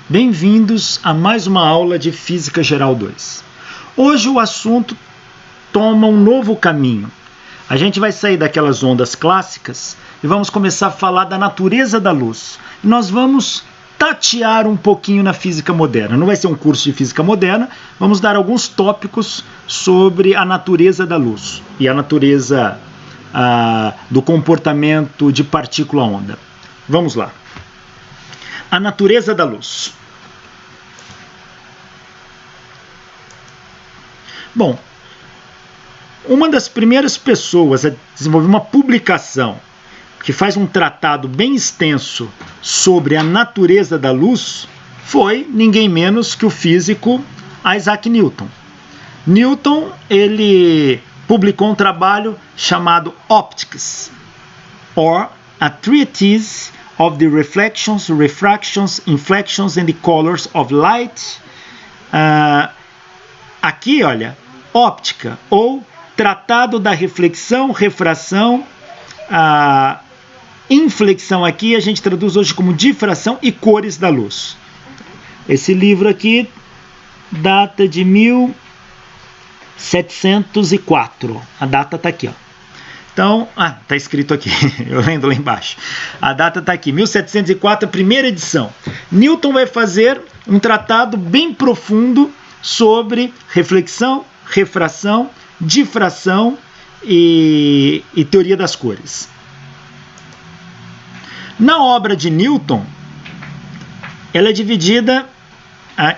Bem-vindos a mais uma aula de Física Geral 2. Hoje o assunto toma um novo caminho. A gente vai sair daquelas ondas clássicas e vamos começar a falar da natureza da luz. E nós vamos tatear um pouquinho na física moderna. Não vai ser um curso de física moderna, vamos dar alguns tópicos sobre a natureza da luz e a natureza do comportamento de partícula-onda. Vamos lá. A natureza da luz. Bom, uma das primeiras pessoas a desenvolver uma publicação que faz um tratado bem extenso sobre a natureza da luz foi ninguém menos que o físico Isaac Newton. Newton, ele publicou um trabalho chamado Optics, or a Treatise of the Reflections, Refractions, Inflections and the Colors of Light. Aqui, olha, óptica, ou Tratado da Reflexão, Refração, inflexão aqui a gente traduz hoje como difração e cores da luz. Esse livro aqui data de 1704. A data está aqui, ó. Então, está escrito aqui, eu lendo lá embaixo. A data está aqui, 1704, a primeira edição. Newton vai fazer um tratado bem profundo sobre reflexão, refração, difração e teoria das cores. Na obra de Newton, ela é dividida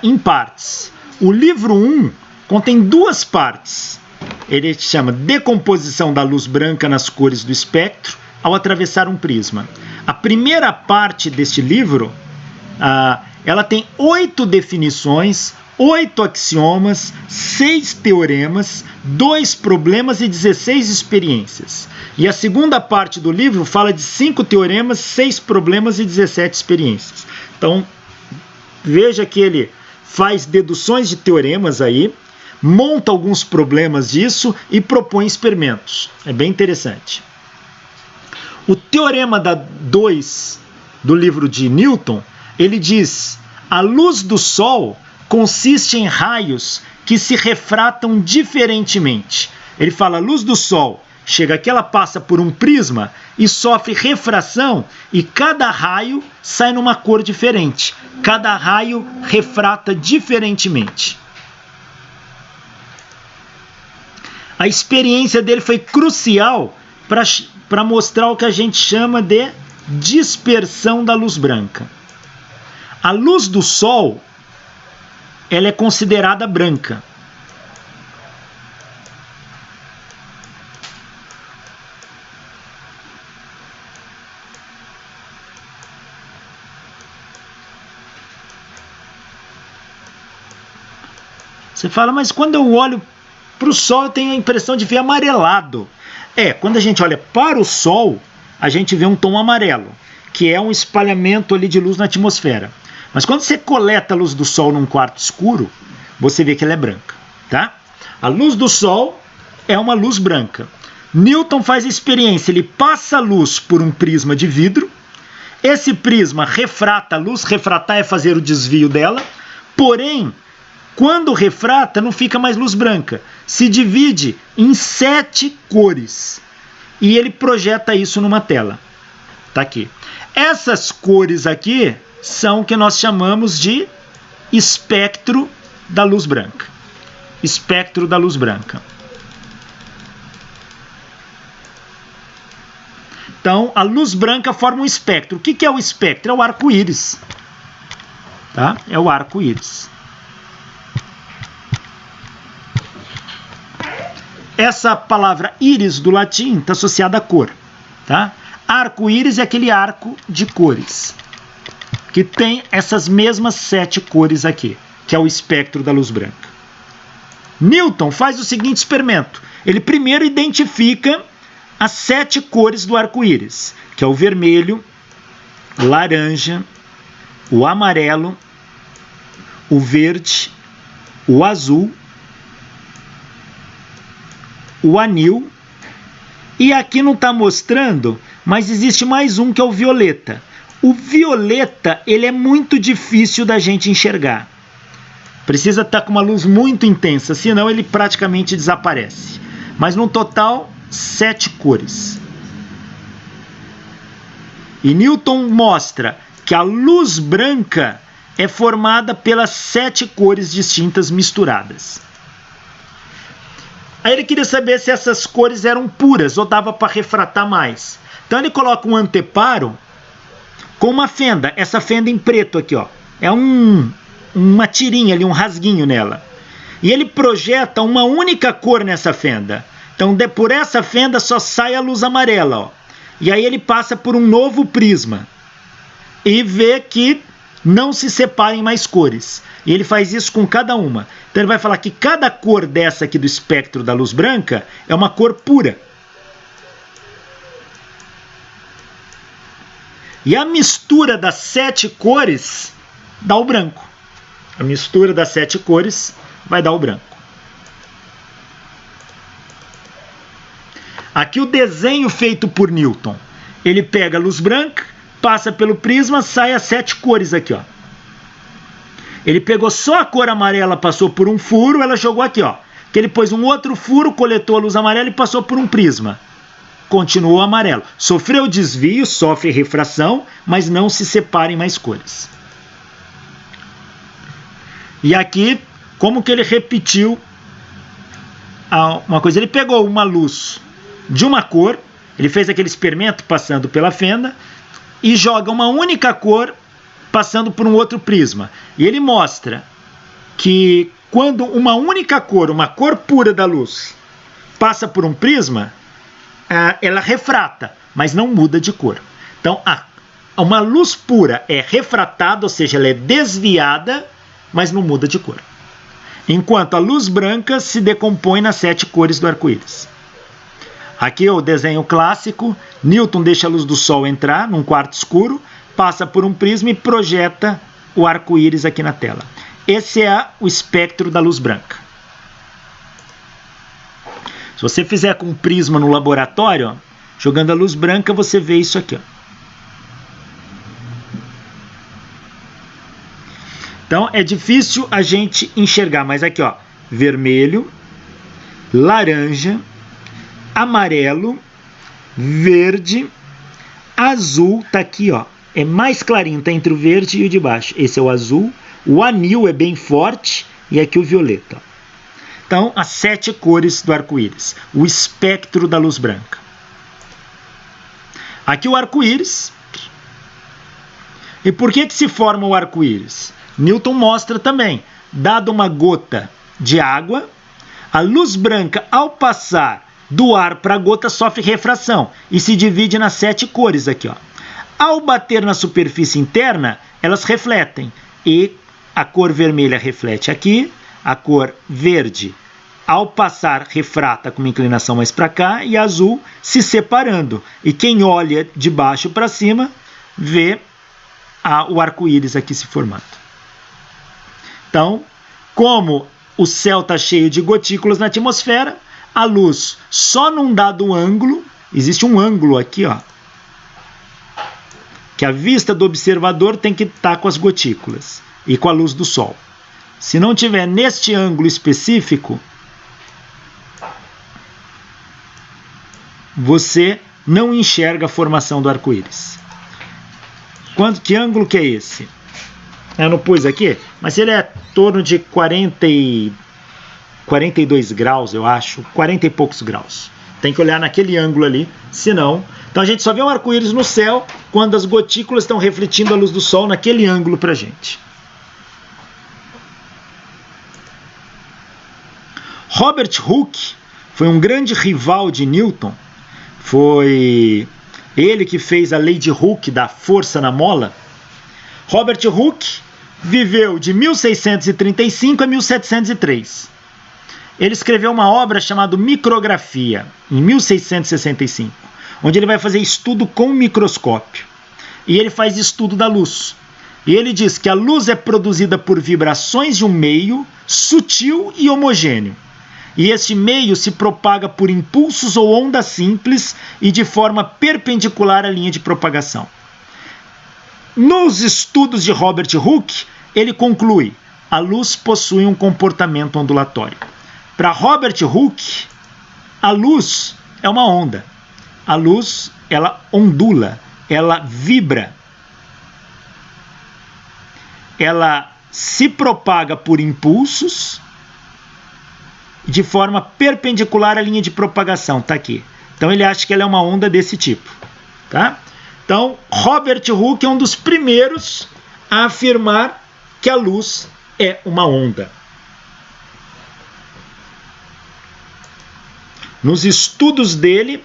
em partes. O livro 1 contém duas partes. Ele chama Decomposição da luz branca nas cores do espectro ao atravessar um prisma. A primeira parte deste livro, ela tem 8 definições, 8 axiomas, 6 teoremas, 2 problemas e 16 experiências. E a segunda parte do livro fala de 5 teoremas, 6 problemas e 17 experiências. Então, veja que ele faz deduções de teoremas aí, monta alguns problemas disso e propõe experimentos. É bem interessante. O teorema 2 do livro de Newton, ele diz: a luz do Sol consiste em raios que se refratam diferentemente. Ele fala: a luz do Sol chega aqui, ela passa por um prisma e sofre refração, e cada raio sai numa cor diferente. Cada raio refrata diferentemente. A experiência dele foi crucial para mostrar o que a gente chama de dispersão da luz branca. A luz do Sol, ela é considerada branca. Você fala, mas quando eu olho para o Sol eu tenho a impressão de ver amarelado. Quando a gente olha para o Sol, a gente vê um tom amarelo, que é um espalhamento ali de luz na atmosfera. Mas quando você coleta a luz do Sol num quarto escuro, você vê que ela é branca, tá? A luz do Sol é uma luz branca. Newton faz a experiência, ele passa a luz por um prisma de vidro, esse prisma refrata a luz, refratar é fazer o desvio dela, porém, quando refrata, não fica mais luz branca. Se divide em 7 cores. E ele projeta isso numa tela. Tá aqui. Essas cores aqui são o que nós chamamos de espectro da luz branca. Espectro da luz branca. Então, a luz branca forma um espectro. O que é o espectro? É o arco-íris. Tá? É o arco-íris. Essa palavra íris do latim está associada à cor. Tá? Arco-íris é aquele arco de cores, que tem essas mesmas 7 cores aqui, que é o espectro da luz branca. Newton faz o seguinte experimento. Ele primeiro identifica as 7 cores do arco-íris, que é o vermelho, o laranja, o amarelo, o verde, o azul, o anil, e aqui não está mostrando, mas existe mais um que é o violeta. O violeta, ele é muito difícil da gente enxergar. Precisa estar com uma luz muito intensa, senão ele praticamente desaparece. Mas no total, 7 cores. E Newton mostra que a luz branca é formada pelas 7 cores distintas misturadas. Aí ele queria saber se essas cores eram puras ou dava para refratar mais. Então ele coloca um anteparo com uma fenda, essa fenda em preto aqui, ó. É uma tirinha ali, um rasguinho nela. E ele projeta uma única cor nessa fenda. Então por essa fenda só sai a luz amarela, ó. E aí ele passa por um novo prisma e vê que não se separem mais cores. E ele faz isso com cada uma. Então ele vai falar que cada cor dessa aqui do espectro da luz branca é uma cor pura. E a mistura das 7 cores dá o branco. A mistura das 7 cores vai dar o branco. Aqui o desenho feito por Newton. Ele pega a luz branca, passa pelo prisma, sai as 7 cores aqui, ó. Ele pegou só a cor amarela, passou por um furo, ela jogou aqui, ó. Que ele pôs um outro furo, coletou a luz amarela e passou por um prisma. Continuou amarelo. Sofreu desvio, sofre refração, mas não se separem mais cores. E aqui, como que ele repetiu uma coisa? Ele pegou uma luz de uma cor, ele fez aquele experimento passando pela fenda e joga uma única cor passando por um outro prisma. E ele mostra que quando uma única cor, uma cor pura da luz, passa por um prisma, ela refrata, mas não muda de cor. Então, uma luz pura é refratada, ou seja, ela é desviada, mas não muda de cor. Enquanto a luz branca se decompõe nas 7 cores do arco-íris. Aqui é o desenho clássico. Newton deixa a luz do sol entrar num quarto escuro, passa por um prisma e projeta o arco-íris aqui na tela. Esse é o espectro da luz branca. Se você fizer com um prisma no laboratório, ó, jogando a luz branca, você vê isso aqui, ó. Então é difícil a gente enxergar, mas aqui, ó, vermelho, laranja, amarelo, verde, azul, tá aqui, ó. É mais clarinho, tá entre o verde e o de baixo. Esse é o azul, o anil é bem forte e aqui o violeta, ó. Então, as 7 cores do arco-íris, o espectro da luz branca. Aqui o arco-íris. E por que se forma o arco-íris? Newton mostra também, dado uma gota de água, a luz branca, ao passar do ar para a gota, sofre refração e se divide nas 7 cores aqui, ó. Ao bater na superfície interna, elas refletem e a cor vermelha reflete aqui, a cor verde, ao passar, refrata com uma inclinação mais para cá, e azul se separando. E quem olha de baixo para cima vê o arco-íris aqui se formando. Então, como o céu está cheio de gotículas na atmosfera, a luz só num dado ângulo, existe um ângulo aqui, ó, que a vista do observador tem que estar com as gotículas e com a luz do sol. Se não tiver neste ângulo específico, você não enxerga a formação do arco-íris. Que ângulo que é esse? Eu não pus aqui, mas ele é em torno de 42 graus, eu acho, 40 e poucos graus. Tem que olhar naquele ângulo ali, senão... Então a gente só vê um arco-íris no céu quando as gotículas estão refletindo a luz do sol naquele ângulo pra gente. Robert Hooke foi um grande rival de Newton. Foi ele que fez a lei de Hooke da força na mola. Robert Hooke viveu de 1635 a 1703. Ele escreveu uma obra chamada Micrografia, em 1665, onde ele vai fazer estudo com microscópio. E ele faz estudo da luz. E ele diz que a luz é produzida por vibrações de um meio sutil e homogêneo. E este meio se propaga por impulsos ou ondas simples e de forma perpendicular à linha de propagação. Nos estudos de Robert Hooke, ele conclui: a luz possui um comportamento ondulatório. Para Robert Hooke, a luz é uma onda. A luz, ela ondula, ela vibra. Ela se propaga por impulsos de forma perpendicular à linha de propagação. Está aqui. Então ele acha que ela é uma onda desse tipo. Tá? Então, Robert Hooke é um dos primeiros a afirmar que a luz é uma onda. Nos estudos dele,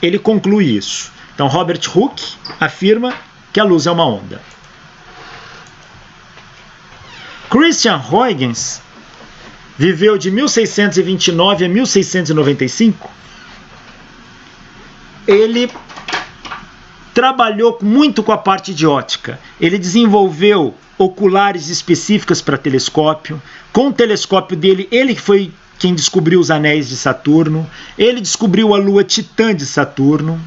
ele conclui isso. Então, Robert Hooke afirma que a luz é uma onda. Christian Huygens viveu de 1629 a 1695. Ele trabalhou muito com a parte de ótica. Ele desenvolveu oculares específicas para telescópio. Com o telescópio dele, ele foi quem descobriu os anéis de Saturno. Ele descobriu a lua Titã de Saturno.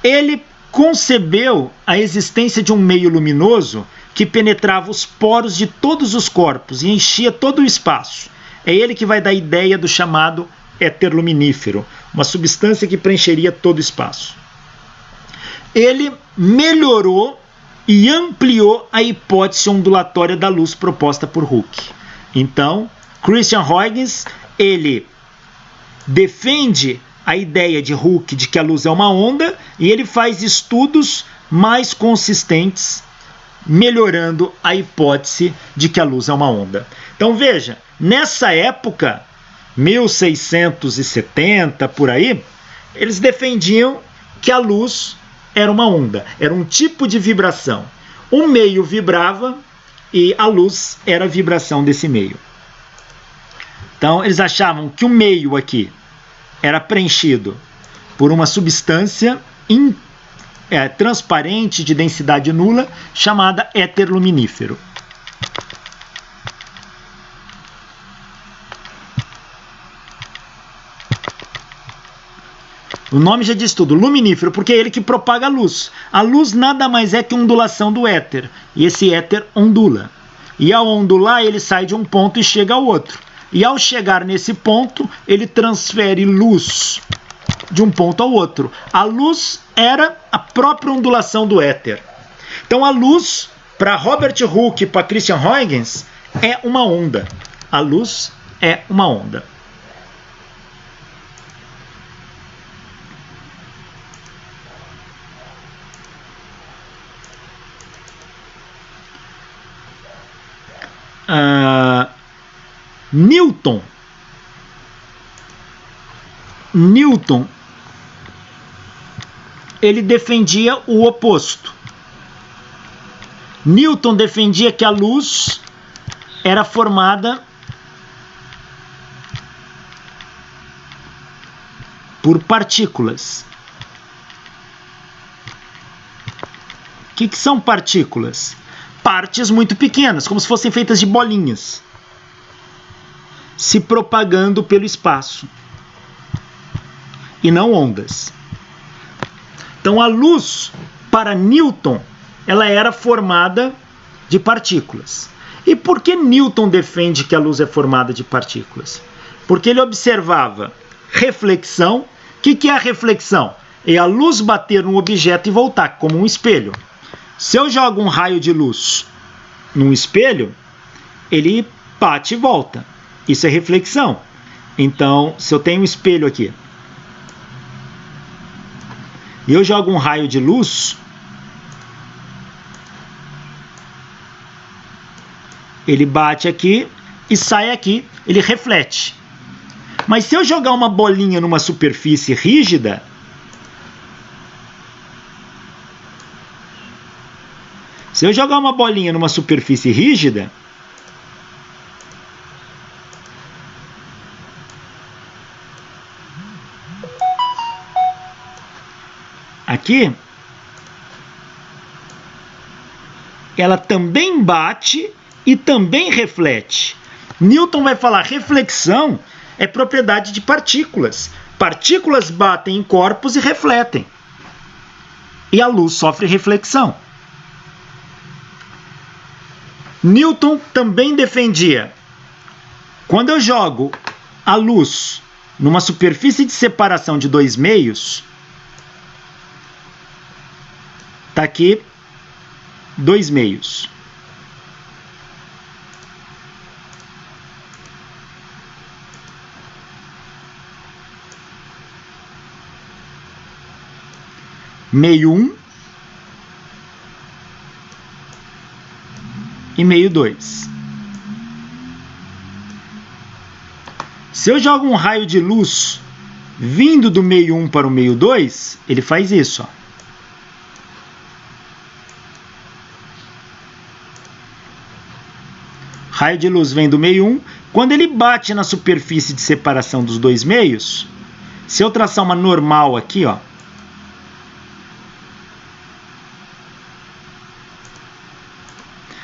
Ele concebeu a existência de um meio luminoso que penetrava os poros de todos os corpos e enchia todo o espaço. É ele que vai dar a ideia do chamado éter luminífero, uma substância que preencheria todo o espaço. Ele melhorou e ampliou a hipótese ondulatória da luz proposta por Hooke. Então, Christian Huygens, ele defende a ideia de Hooke de que a luz é uma onda e ele faz estudos mais consistentes, melhorando a hipótese de que a luz é uma onda. Então veja, nessa época, 1670, por aí, eles defendiam que a luz era uma onda, era um tipo de vibração. Um meio vibrava e a luz era a vibração desse meio. Então eles achavam que o meio aqui era preenchido por uma substância transparente de densidade nula chamada éter luminífero. O nome já diz tudo, luminífero, porque é ele que propaga a luz. A luz nada mais é que ondulação do éter, e esse éter ondula. E ao ondular, ele sai de um ponto e chega ao outro. E ao chegar nesse ponto, ele transfere luz de um ponto ao outro. A luz era a própria ondulação do éter. Então a luz, para Robert Hooke e para Christian Huygens, é uma onda. A luz é uma onda. Newton, ele defendia o oposto. Newton defendia que a luz era formada por partículas. O que são partículas? Partes muito pequenas, como se fossem feitas de bolinhas, se propagando pelo espaço, e não ondas. Então a luz, para Newton, ela era formada de partículas. E por que Newton defende que a luz é formada de partículas? Porque ele observava reflexão. O que é a reflexão? É a luz bater num objeto e voltar, como um espelho. Se eu jogo um raio de luz num espelho, ele bate e volta. Isso é reflexão. Então, se eu tenho um espelho aqui e eu jogo um raio de luz, ele bate aqui e sai aqui, ele reflete. Mas se eu jogar uma bolinha numa superfície rígida, aqui, ela também bate e também reflete. Newton vai falar: reflexão é propriedade de partículas. Partículas batem em corpos e refletem. E a luz sofre reflexão. Newton também defendia: quando eu jogo a luz numa superfície de separação de 2 meios, tá aqui 2 meios. Meio 1 e meio 2. Se eu jogo um raio de luz vindo do meio 1 para o meio 2, ele faz isso, ó. Raio de luz vem do meio 1. Quando ele bate na superfície de separação dos 2 meios, se eu traçar uma normal aqui, ó,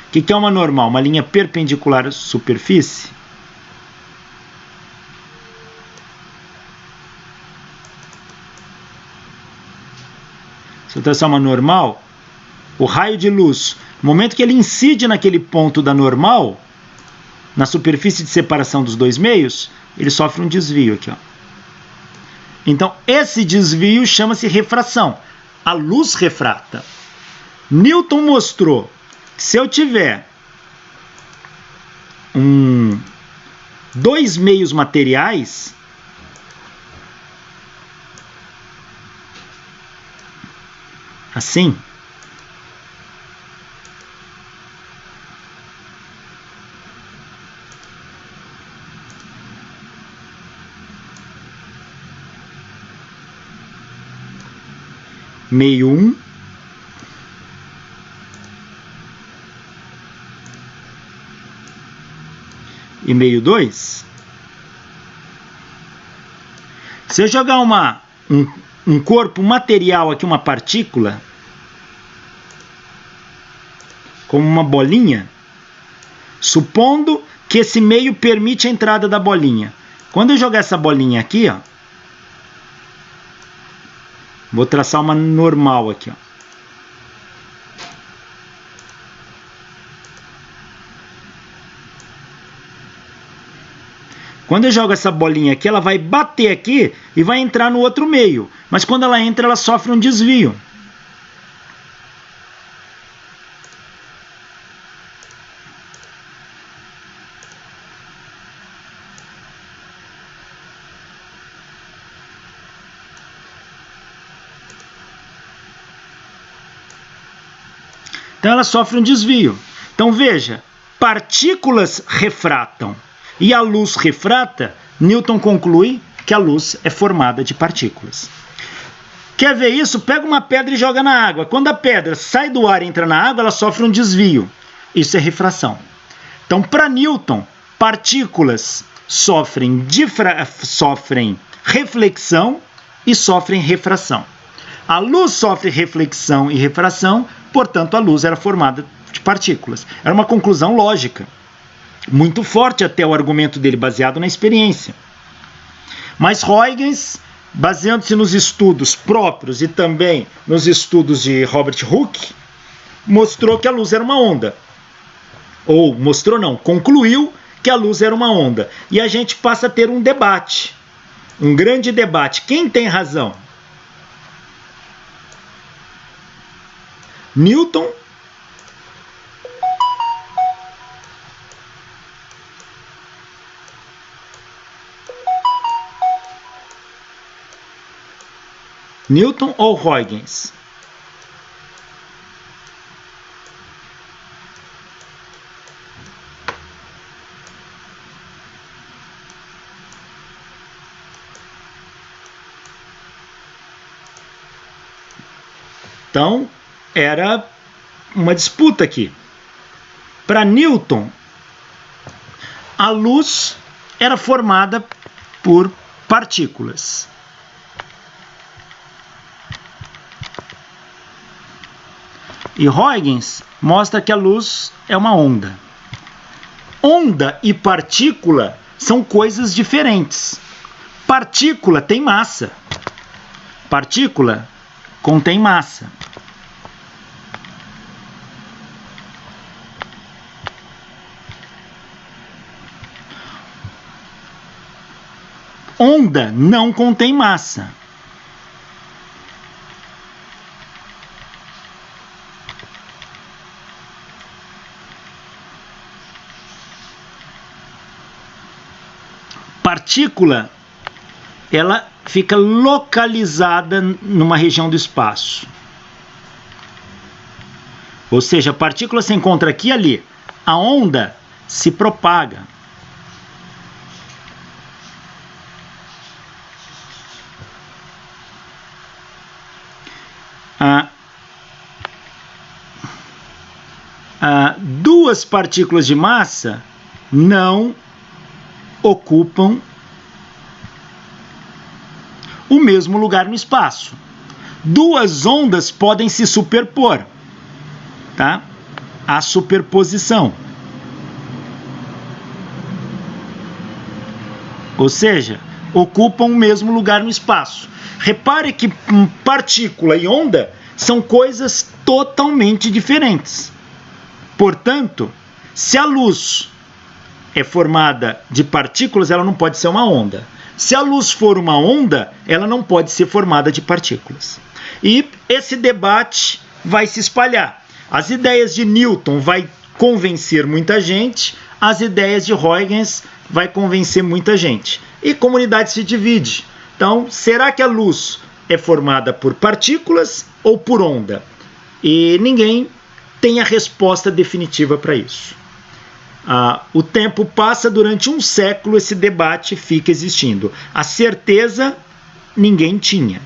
o que é uma normal? Uma linha perpendicular à superfície. Se eu traçar uma normal, o raio de luz, no momento que ele incide naquele ponto da normal, na superfície de separação dos 2 meios, ele sofre um desvio aqui, ó. Então, esse desvio chama-se refração. A luz refrata. Newton mostrou que se eu tiver 2 meios materiais, assim, meio 1 e meio 2. Se eu jogar um corpo material aqui, uma partícula, como uma bolinha, supondo que esse meio permite a entrada da bolinha. Quando eu jogar essa bolinha aqui, ó, vou traçar uma normal aqui, ó. Quando eu jogo essa bolinha aqui, ela vai bater aqui e vai entrar no outro meio. Mas quando ela entra, ela sofre um desvio. Então ela sofre um desvio. Então veja, partículas refratam e a luz refrata. Newton conclui que a luz é formada de partículas. Quer ver isso? Pega uma pedra e joga na água. Quando a pedra sai do ar e entra na água, ela sofre um desvio. Isso é refração. Então, para Newton, partículas sofrem reflexão e sofrem refração. A luz sofre reflexão e refração, portanto, a luz era formada de partículas. Era uma conclusão lógica. Muito forte até o argumento dele, baseado na experiência. Mas Huygens, baseando-se nos estudos próprios e também nos estudos de Robert Hooke, mostrou que a luz era uma onda. Ou mostrou não, concluiu que a luz era uma onda. E a gente passa a ter um debate, um grande debate. Quem tem razão? Newton ou Huygens? Então, era uma disputa aqui. Para Newton, a luz era formada por partículas. E Huygens mostra que a luz é uma onda. Onda e partícula são coisas diferentes. Partícula tem massa. Partícula contém massa. Onda não contém massa. Partícula, ela fica localizada numa região do espaço. Ou seja, a partícula se encontra aqui e ali. A onda se propaga. Duas partículas de massa não ocupam o mesmo lugar no espaço. Duas ondas podem se superpor, tá? A superposição. Ou seja, ocupam o mesmo lugar no espaço. Repare que partícula e onda são coisas totalmente diferentes. Portanto, se a luz é formada de partículas, ela não pode ser uma onda. Se a luz for uma onda, ela não pode ser formada de partículas. E esse debate vai se espalhar. As ideias de Newton vai convencer muita gente, as ideias de Huygens vai convencer muita gente. E a comunidade se divide. Então, será que a luz é formada por partículas ou por onda? E ninguém tem a resposta definitiva para isso. O tempo passa, durante um século esse debate fica existindo. A certeza ninguém tinha.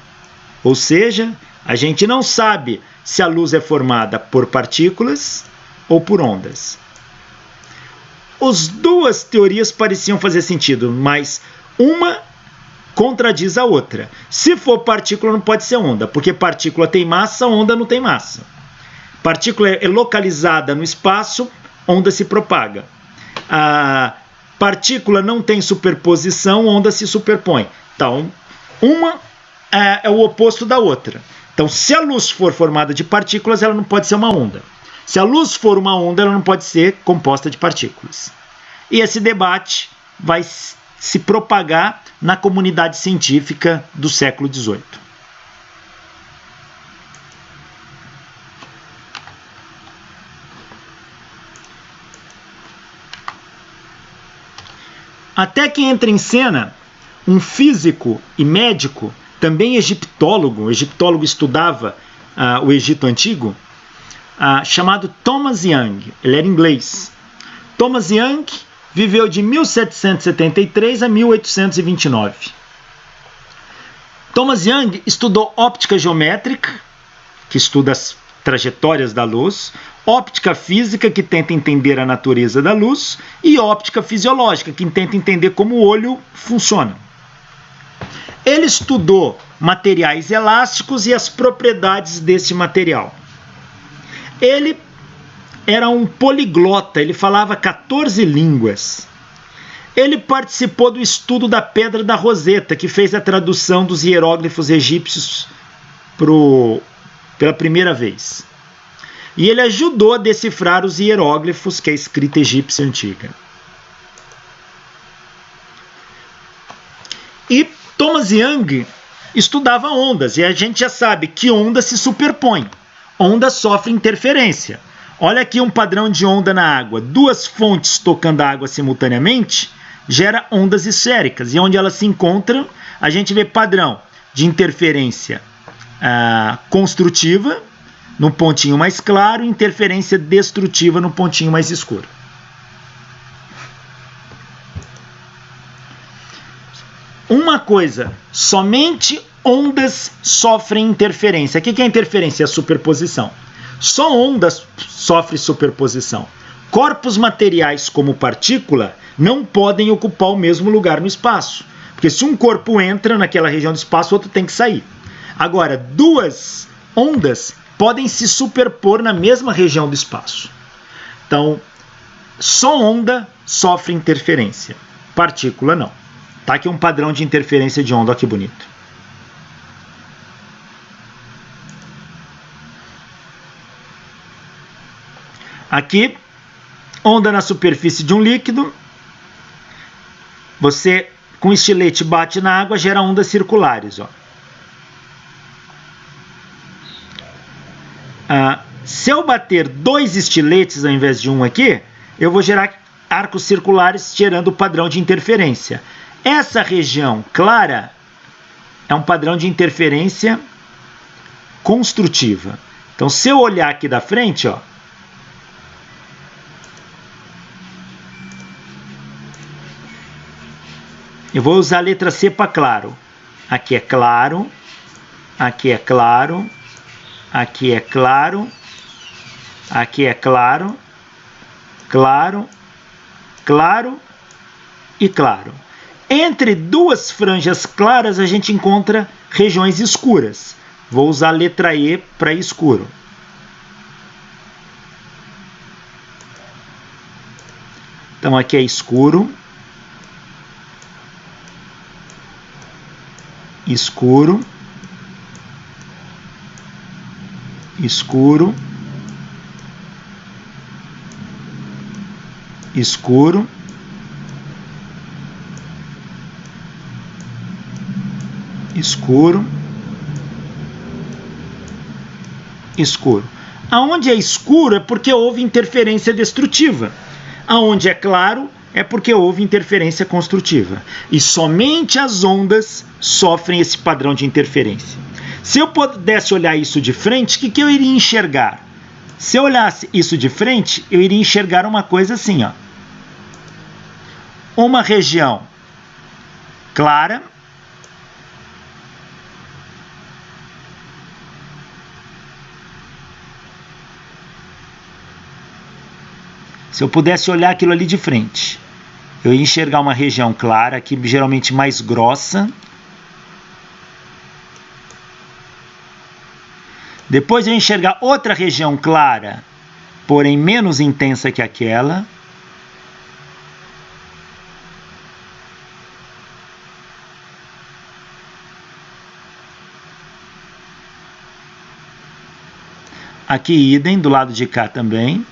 Ou seja, a gente não sabe se a luz é formada por partículas ou por ondas. As duas teorias pareciam fazer sentido, mas uma contradiz a outra. Se for partícula, não pode ser onda, porque partícula tem massa, onda não tem massa. Partícula é localizada no espaço, onda se propaga. A partícula não tem superposição, onda se superpõe. Então, uma é o oposto da outra. Então, se a luz for formada de partículas, ela não pode ser uma onda. Se a luz for uma onda, ela não pode ser composta de partículas. E esse debate vai se propagar na comunidade científica do século XVIII. Até que entra em cena um físico e médico, também egiptólogo, o egiptólogo estudava o Egito Antigo, chamado Thomas Young. Ele era inglês. Thomas Young viveu de 1773 a 1829. Thomas Young estudou óptica geométrica, que estuda as trajetórias da luz, óptica física, que tenta entender a natureza da luz, e óptica fisiológica, que tenta entender como o olho funciona. Ele estudou materiais elásticos e as propriedades desse material. Ele era um poliglota, ele falava 14 línguas. Ele participou do estudo da Pedra da Roseta, que fez a tradução dos hieróglifos egípcios pela primeira vez. E ele ajudou a decifrar os hieróglifos, que é a escrita egípcia antiga. E Thomas Young estudava ondas, e a gente já sabe que onda se superpõe. Onda sofre interferência. Olha aqui um padrão de onda na água. Duas fontes tocando a água simultaneamente gera ondas esféricas. E onde elas se encontram, a gente vê padrão de interferência construtiva no pontinho mais claro e interferência destrutiva no pontinho mais escuro. Uma coisa, somente ondas sofrem interferência. O que é interferência? É a superposição. Só ondas sofrem superposição. Corpos materiais como partícula não podem ocupar o mesmo lugar no espaço. Porque se um corpo entra naquela região do espaço, o outro tem que sair. Agora, duas ondas podem se superpor na mesma região do espaço. Então, só onda sofre interferência. Partícula não. Tá aqui um padrão de interferência de onda, olha que bonito. Aqui, onda na superfície de um líquido. Você com estilete bate na água, gera ondas circulares. Ó. Se eu bater 2 estiletes ao invés de um aqui, eu vou gerar arcos circulares gerando o padrão de interferência. Essa região clara é um padrão de interferência construtiva. Então, se eu olhar aqui da frente, ó, eu vou usar a letra C para claro. Aqui é claro, aqui é claro, aqui é claro, aqui é claro, claro, claro e claro. Entre duas franjas claras a gente encontra regiões escuras. Vou usar a letra E para escuro. Então aqui é escuro, escuro, escuro, escuro, escuro, escuro. Aonde é escuro é porque houve interferência destrutiva. Aonde é claro é porque houve interferência construtiva. E somente as ondas sofrem esse padrão de interferência. Se eu pudesse olhar isso de frente, o que eu iria enxergar? Se eu olhasse isso de frente, eu iria enxergar uma coisa assim, ó. Uma região clara, se eu pudesse olhar aquilo ali de frente, eu ia enxergar uma região clara, aqui geralmente mais grossa. Depois eu ia enxergar outra região clara, porém menos intensa que aquela. Aqui idem, do lado de cá também.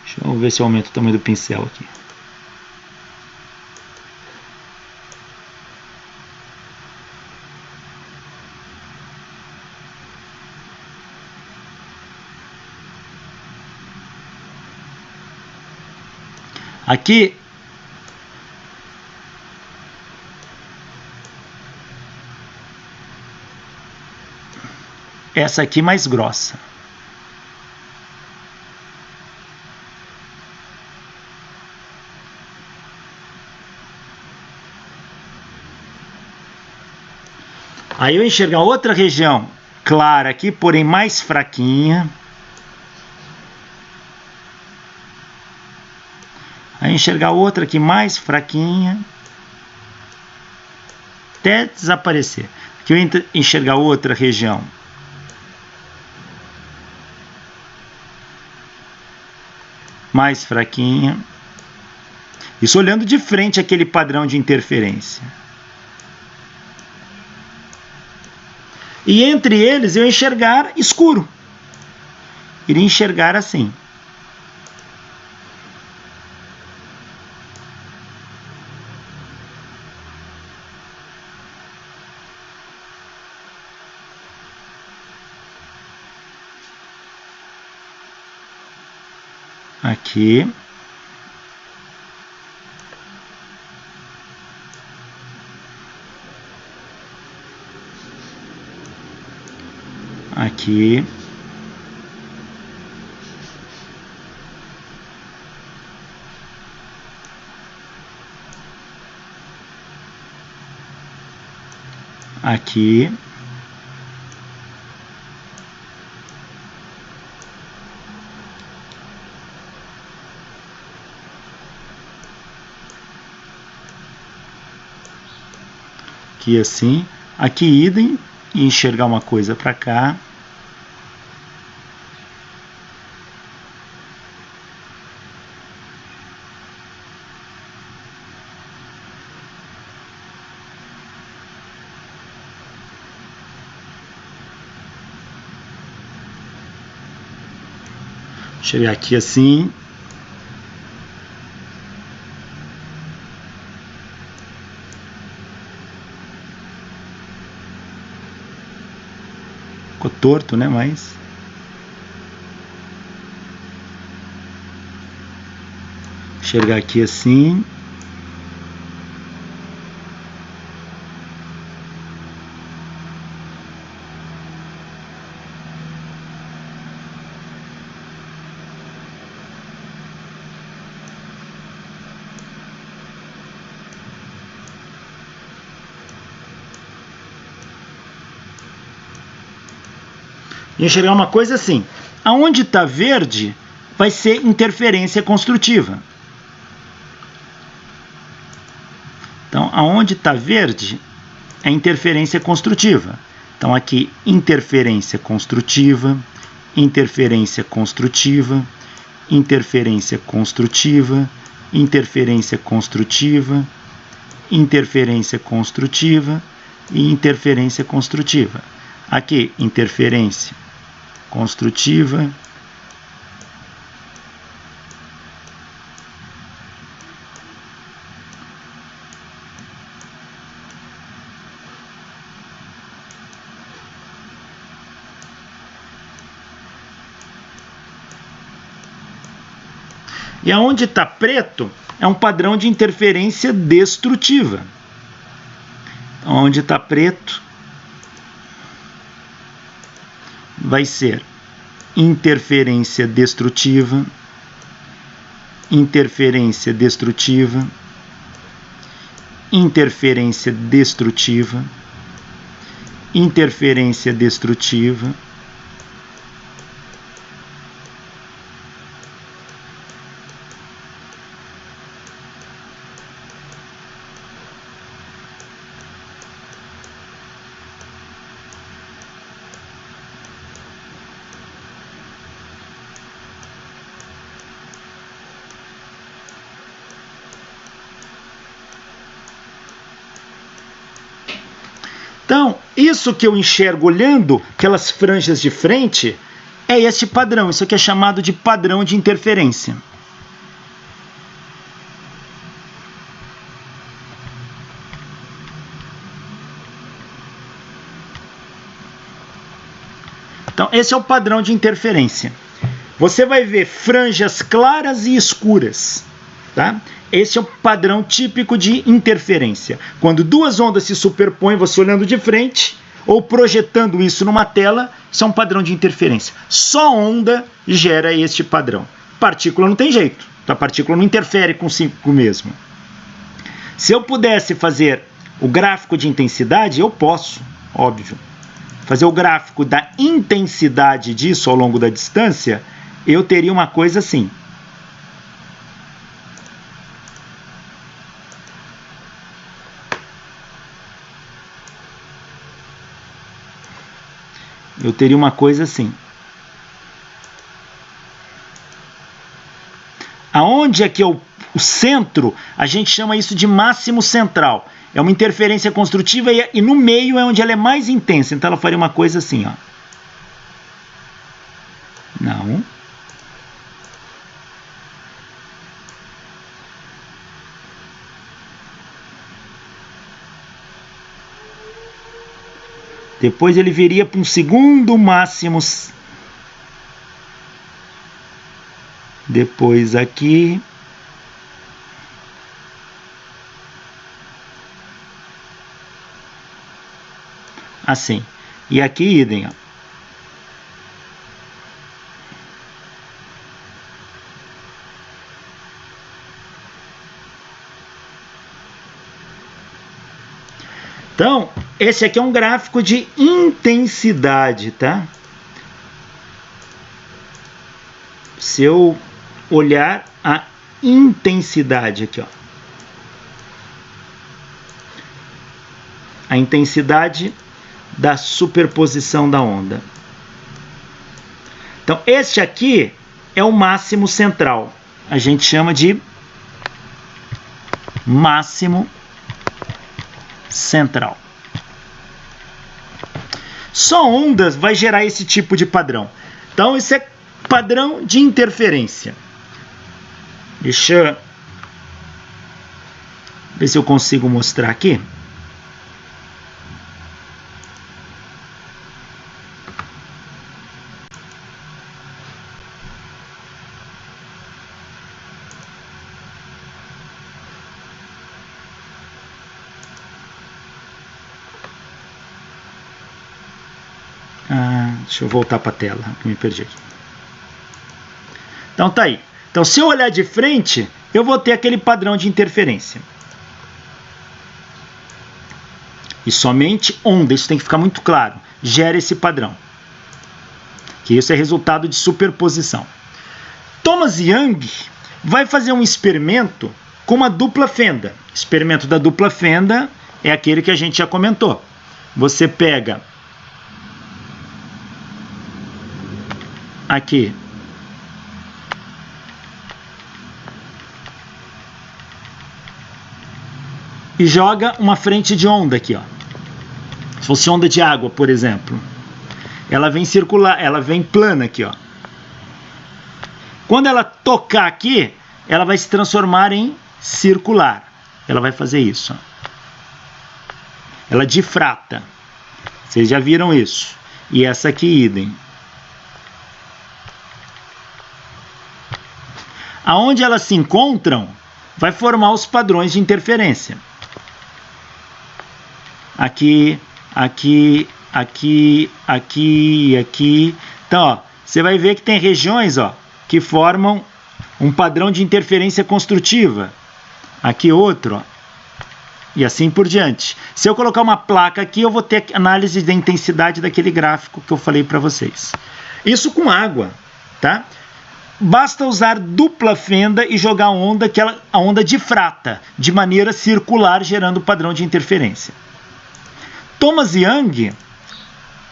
Deixa eu ver se eu aumento o tamanho do pincel aqui. Aqui essa aqui mais grossa. Aí eu enxergar outra região clara aqui, porém mais fraquinha. Aí enxergar outra aqui mais fraquinha. Até desaparecer. Aqui eu enxergar outra região mais fraquinha. Isso olhando de frente aquele padrão de interferência. E entre eles eu enxergar escuro. Iria enxergar assim. Aqui. Aqui. Aqui. Aqui assim. Aqui idem e enxergar uma coisa para cá. Chegar aqui assim. Ficou torto, né? Mas enxergar aqui assim. E enxergar uma coisa assim, aonde está verde vai ser interferência construtiva. Então, aonde está verde é interferência construtiva. Então, aqui, interferência construtiva, interferência construtiva, interferência construtiva, interferência construtiva, interferência construtiva e interferência construtiva. Aqui, interferência construtiva, e aonde está preto é um padrão de interferência destrutiva. Onde está preto vai ser interferência destrutiva, interferência destrutiva, interferência destrutiva, interferência destrutiva, Então, isso que eu enxergo olhando aquelas franjas de frente é este padrão. Isso aqui é chamado de padrão de interferência. Então, esse é o padrão de interferência. Você vai ver franjas claras e escuras, tá? Esse é o padrão típico de interferência. Quando duas ondas se superpõem, você olhando de frente ou projetando isso numa tela, isso é um padrão de interferência. Só onda gera este padrão. Partícula não tem jeito. A partícula não interfere consigo mesma. Se eu pudesse fazer o gráfico de intensidade, eu posso, óbvio. Fazer o gráfico da intensidade disso ao longo da distância, eu teria uma coisa assim. Eu teria uma coisa assim. Aonde é que é o centro, a gente chama isso de máximo central. É uma interferência construtiva e no meio é onde ela é mais intensa. Então ela faria uma coisa assim, ó. Não. Depois ele viria para um segundo máximo. Depois aqui. Assim. E aqui idem, ó. Então, esse aqui é um gráfico de intensidade, tá? Se eu olhar a intensidade aqui, ó. A intensidade da superposição da onda. Então, este aqui é o máximo central. A gente chama de máximo central. Só ondas vai gerar esse tipo de padrão. Então, isso é Padrão de interferência. Deixa eu ver se eu consigo mostrar aqui. Deixa eu voltar para a tela, que me perdi aqui. Então tá aí. Então se eu olhar de frente, eu vou ter aquele padrão de interferência. E somente onda, isso tem que ficar muito claro, gera esse padrão. Que isso é resultado de superposição. Thomas Young vai fazer um experimento com uma dupla fenda. O experimento da dupla fenda é aquele que a gente já comentou. Você pega aqui e joga uma frente de onda aqui, ó. Se fosse onda de água, por exemplo, ela vem circular, ela vem plana aqui, ó. Quando ela tocar aqui, ela vai se transformar em circular. Ela vai fazer isso, ó. Ela difrata. Vocês já viram isso? E essa aqui, idem. Aonde elas se encontram, vai formar os padrões de interferência. Aqui, aqui, aqui, aqui, aqui. Então, ó, você vai ver que tem regiões, ó, que formam um padrão de interferência construtiva. Aqui outro, ó. E assim por diante. Se eu colocar uma placa aqui, eu vou ter análise da intensidade daquele gráfico que eu falei para vocês. Isso com água, tá? Basta usar dupla fenda e jogar a onda difrata, de maneira circular, gerando padrão de interferência. Thomas Young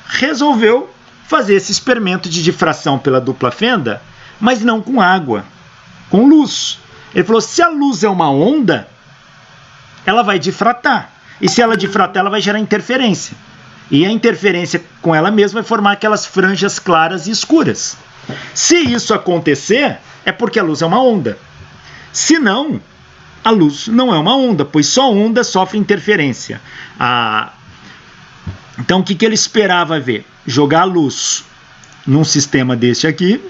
resolveu fazer esse experimento de difração pela dupla fenda, mas não com água, com luz. Ele falou, se a luz é uma onda, ela vai difratar. E se ela difratar, ela vai gerar interferência. E a interferência com ela mesma vai formar aquelas franjas claras e escuras. Se isso acontecer, é porque a luz é uma onda. Se não, a luz não é uma onda, pois só onda sofre interferência. Então, o que ele esperava ver? Jogar a luz num sistema deste aqui,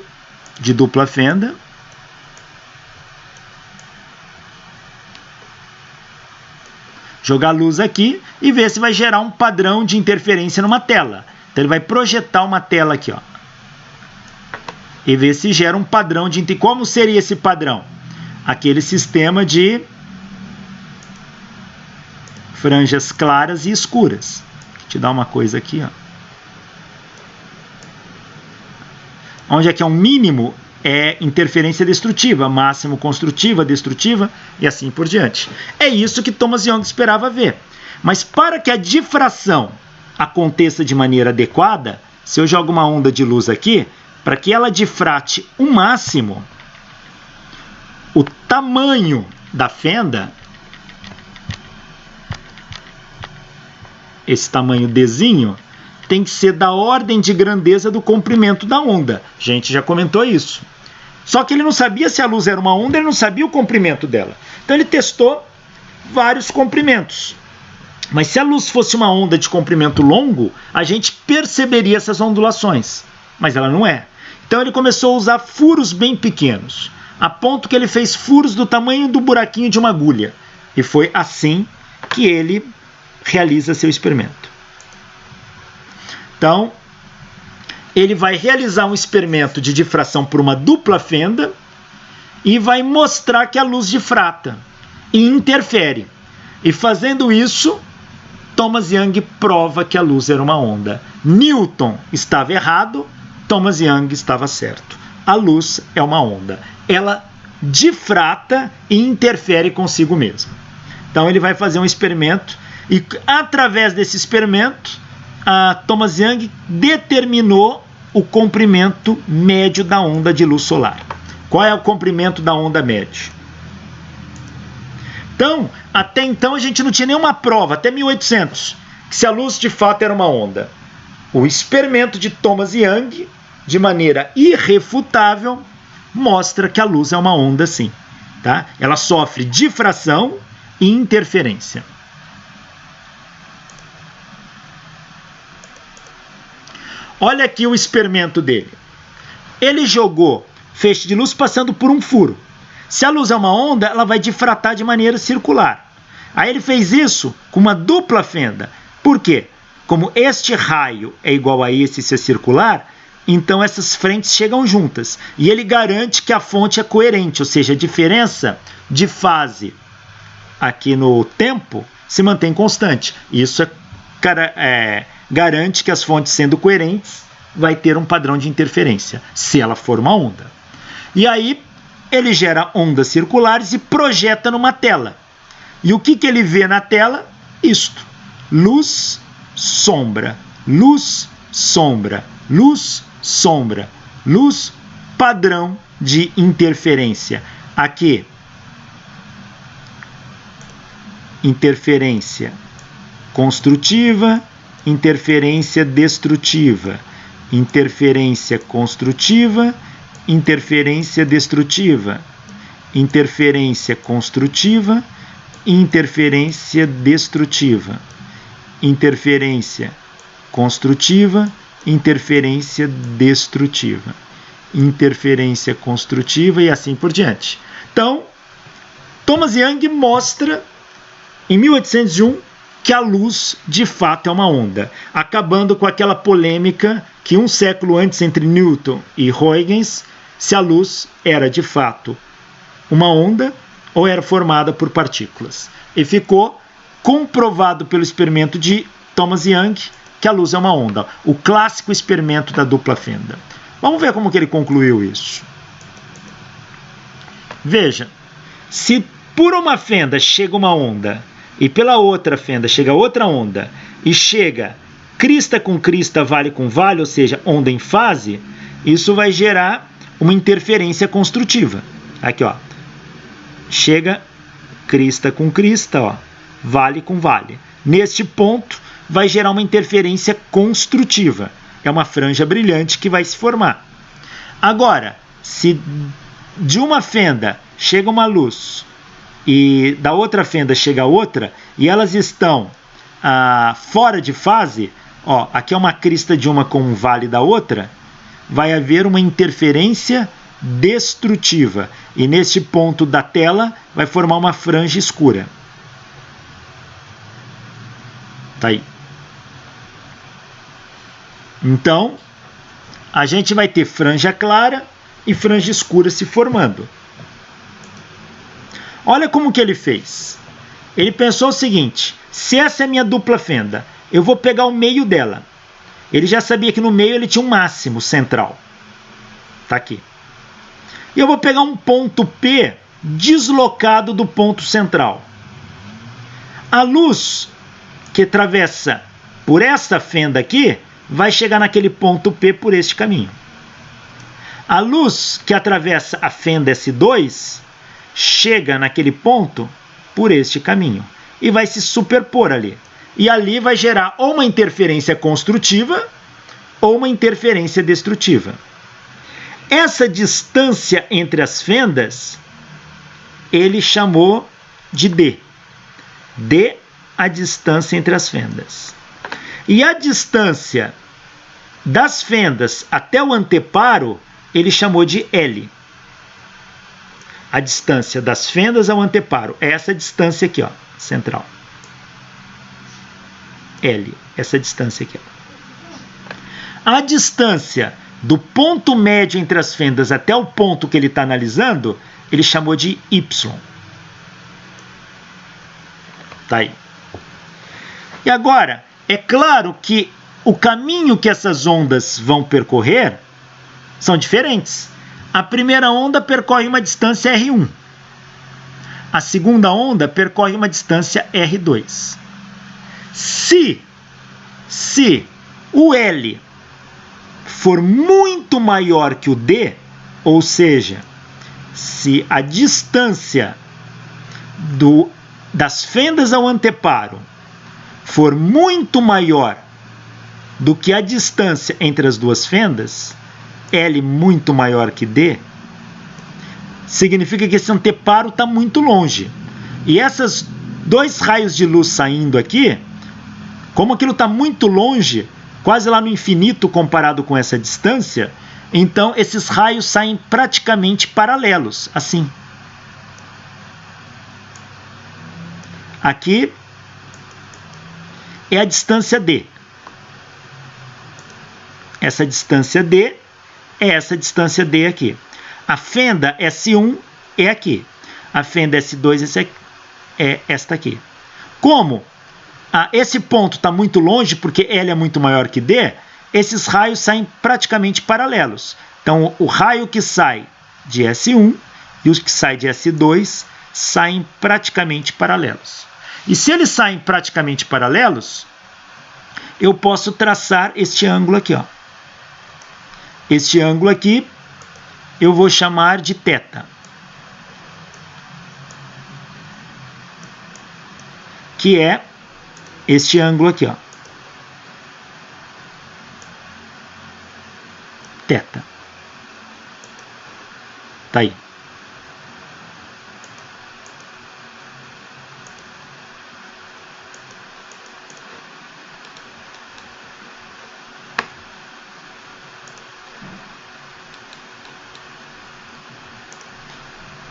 de dupla fenda. Jogar a luz aqui e ver se vai gerar um padrão de interferência numa tela. Então, ele vai projetar uma tela aqui, ó. E ver se gera um padrão de... Como seria esse padrão? Aquele sistema de franjas claras e escuras. Vou te dar uma coisa aqui, ó. Onde é que é um mínimo é interferência destrutiva, máximo construtiva, destrutiva e assim por diante. É isso que Thomas Young esperava ver. Mas para que a difração aconteça de maneira adequada, se eu jogo uma onda de luz aqui, para que ela difrate o máximo, o tamanho da fenda, esse tamanho Dzinho, tem que ser da ordem de grandeza do comprimento da onda. A gente já comentou isso. Só que ele não sabia se a luz era uma onda, ele não sabia o comprimento dela. Então ele testou vários comprimentos. Mas se a luz fosse uma onda de comprimento longo, a gente perceberia essas ondulações. Mas ela não é. Então ele começou a usar furos bem pequenos, a ponto que ele fez furos do tamanho do buraquinho de uma agulha. E foi assim que ele realiza seu experimento. Então, ele vai realizar um experimento de difração por uma dupla fenda e vai mostrar que a luz difrata e interfere. E fazendo isso, Thomas Young prova que a luz era uma onda. Newton estava errado, Thomas Young estava certo. A luz é uma onda. Ela difrata e interfere consigo mesma. Então ele vai fazer um experimento e através desse experimento, Thomas Young determinou o comprimento médio da onda de luz solar. Qual é o comprimento da onda média? Então, até então a gente não tinha nenhuma prova, até 1800, que se a luz de fato era uma onda. O experimento de Thomas Young de maneira irrefutável, mostra que a luz é uma onda sim. Tá? Ela sofre difração e interferência. Olha aqui o experimento dele. Ele jogou feixe de luz passando por um furo. Se a luz é uma onda, ela vai difratar de maneira circular. Aí ele fez isso com uma dupla fenda. Por quê? Como este raio é igual a esse se é circular, então essas frentes chegam juntas. E ele garante que a fonte é coerente, ou seja, a diferença de fase aqui no tempo se mantém constante. Isso garante que as fontes sendo coerentes vai ter um padrão de interferência, se ela for uma onda. E aí ele gera ondas circulares e projeta numa tela. E o que ele vê na tela? Isto. Luz, sombra, luz, sombra, luz, sombra, luz, padrão de interferência. Aqui, interferência construtiva, interferência destrutiva, interferência construtiva, interferência destrutiva, interferência construtiva, interferência destrutiva, interferência construtiva, interferência destrutiva, interferência construtiva e assim por diante. Então, Thomas Young mostra em 1801 que a luz de fato é uma onda, acabando com aquela polêmica que um século antes entre Newton e Huygens, se a luz era de fato uma onda ou era formada por partículas. E ficou comprovado pelo experimento de Thomas Young que a luz é uma onda, o clássico experimento da dupla fenda. Vamos ver como que ele concluiu isso. Veja, se por uma fenda chega uma onda e pela outra fenda chega outra onda e chega crista com crista, vale com vale, ou seja, onda em fase, isso vai gerar uma interferência construtiva. Aqui, ó. Chega crista com crista, ó, vale com vale. Neste ponto vai gerar uma interferência construtiva. É uma franja brilhante que vai se formar. Agora, se de uma fenda chega uma luz e da outra fenda chega outra e elas estão fora de fase, ó, aqui é uma crista de uma com um vale da outra, vai haver uma interferência destrutiva. E neste ponto da tela vai formar uma franja escura. Tá aí. Então, a gente vai ter franja clara e franja escura se formando. Olha como que ele fez. Ele pensou o seguinte: se essa é a minha dupla fenda, eu vou pegar o meio dela. Ele já sabia que no meio ele tinha um máximo central. Tá aqui. E eu vou pegar um ponto P deslocado do ponto central. A luz que atravessa por essa fenda aqui vai chegar naquele ponto P por este caminho. A luz que atravessa a fenda S2 chega naquele ponto por este caminho e vai se superpor ali. E ali vai gerar ou uma interferência construtiva ou uma interferência destrutiva. Essa distância entre as fendas ele chamou de D. D, a distância entre as fendas. E a distância das fendas até o anteparo ele chamou de L. A distância das fendas ao anteparo é essa distância aqui, ó, central. L, essa distância aqui. A distância do ponto médio entre as fendas até o ponto que ele está analisando, ele chamou de Y. Tá aí. E agora, é claro que o caminho que essas ondas vão percorrer são diferentes. A primeira onda percorre uma distância R1. A segunda onda percorre uma distância R2. Se o L for muito maior que o D, ou seja, se a distância das fendas ao anteparo for muito maior do que a distância entre as duas fendas, L muito maior que D, significa que esse anteparo está muito longe. E esses dois raios de luz saindo aqui, como aquilo está muito longe, quase lá no infinito comparado com essa distância, então esses raios saem praticamente paralelos, assim. Aqui é a distância D. Essa distância D é essa distância D aqui. A fenda S1 é aqui. A fenda S2 é esta aqui. Como esse ponto está muito longe, porque L é muito maior que D, esses raios saem praticamente paralelos. Então, o raio que sai de S1 e os que saem de S2 saem praticamente paralelos. E se eles saem praticamente paralelos, eu posso traçar este ângulo aqui, ó. Este ângulo aqui eu vou chamar de θ, que é este ângulo aqui, ó. θ. Tá aí.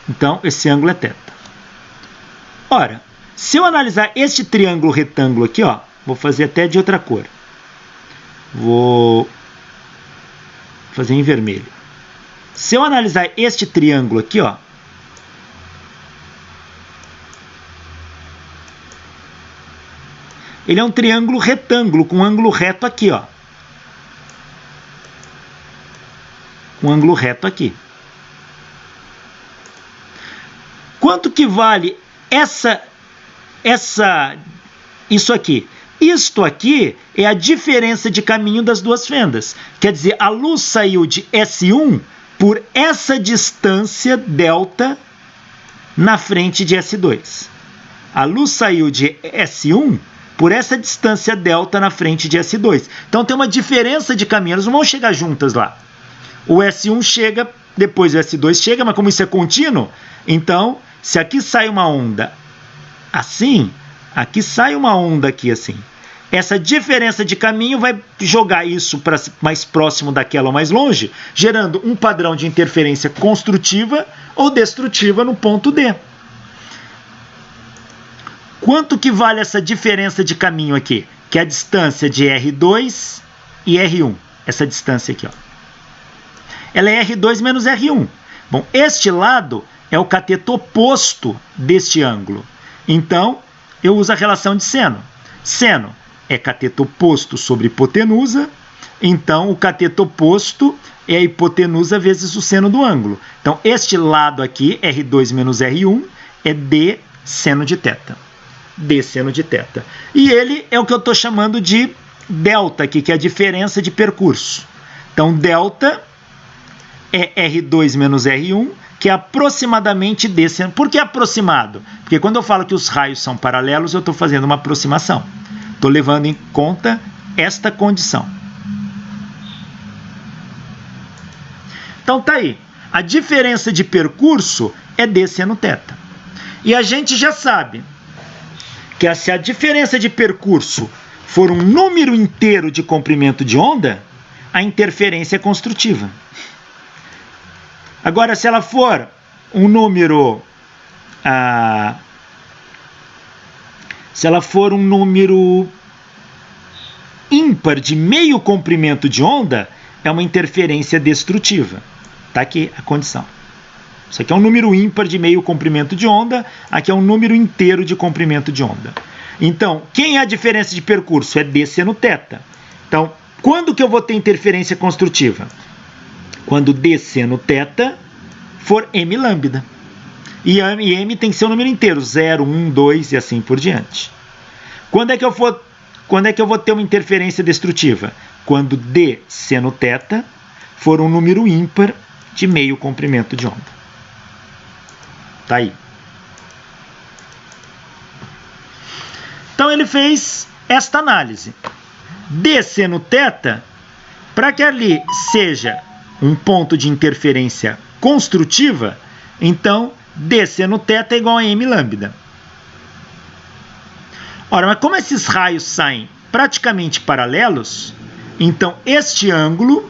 Então, esse ângulo é θ. Ora, se eu analisar este triângulo retângulo aqui, ó, vou fazer até de outra cor. Vou fazer em vermelho. Se eu analisar este triângulo aqui, ó, ele é um triângulo retângulo com um ângulo reto aqui, ó. Um ângulo reto aqui. Quanto que vale isso aqui? Isto aqui é a diferença de caminho das duas fendas. Quer dizer, a luz saiu de S1 por essa distância delta na frente de S2. A luz saiu de S1 por essa distância delta na frente de S2. Então tem uma diferença de caminho, elas não vão chegar juntas lá. O S1 chega, depois o S2 chega, mas como isso é contínuo, então se aqui sai uma onda assim, aqui sai uma onda aqui assim. Essa diferença de caminho vai jogar isso para mais próximo daquela ou mais longe, gerando um padrão de interferência construtiva ou destrutiva no ponto D. Quanto que vale essa diferença de caminho aqui? Que é a distância de R2 e R1. Essa distância aqui, ó. Ela é R2 menos R1. Bom, este lado é o cateto oposto deste ângulo. Então, eu uso a relação de seno. Seno é cateto oposto sobre hipotenusa, então o cateto oposto é a hipotenusa vezes o seno do ângulo. Então, este lado aqui, R2 menos R1, é D seno de θ. D seno de θ. E ele é o que eu estou chamando de delta aqui, que é a diferença de percurso. Então, delta é R2 menos R1, que é aproximadamente D seno. Por que aproximado? Porque quando eu falo que os raios são paralelos, eu estou fazendo uma aproximação. Estou levando em conta esta condição. Então tá aí. A diferença de percurso é D seno θ. E a gente já sabe que se a diferença de percurso for um número inteiro de comprimento de onda, a interferência é construtiva. Agora, se ela for um número ímpar de meio comprimento de onda, é uma interferência destrutiva. Está aqui a condição. Isso aqui é um número ímpar de meio comprimento de onda, aqui é um número inteiro de comprimento de onda. Então, quem é a diferença de percurso? É D seno θ. Então, quando que eu vou ter interferência construtiva? Quando D seno θ for M lambda. E M tem que ser um número inteiro, 0, 1, 2 e assim por diante. Quando é que eu vou ter uma interferência destrutiva? Quando D seno θ for um número ímpar de meio comprimento de onda. Tá aí. Então ele fez esta análise. D seno θ, para que ali seja um ponto de interferência construtiva, então D seno θ é igual a m lambda. Ora, mas como esses raios saem praticamente paralelos, então este ângulo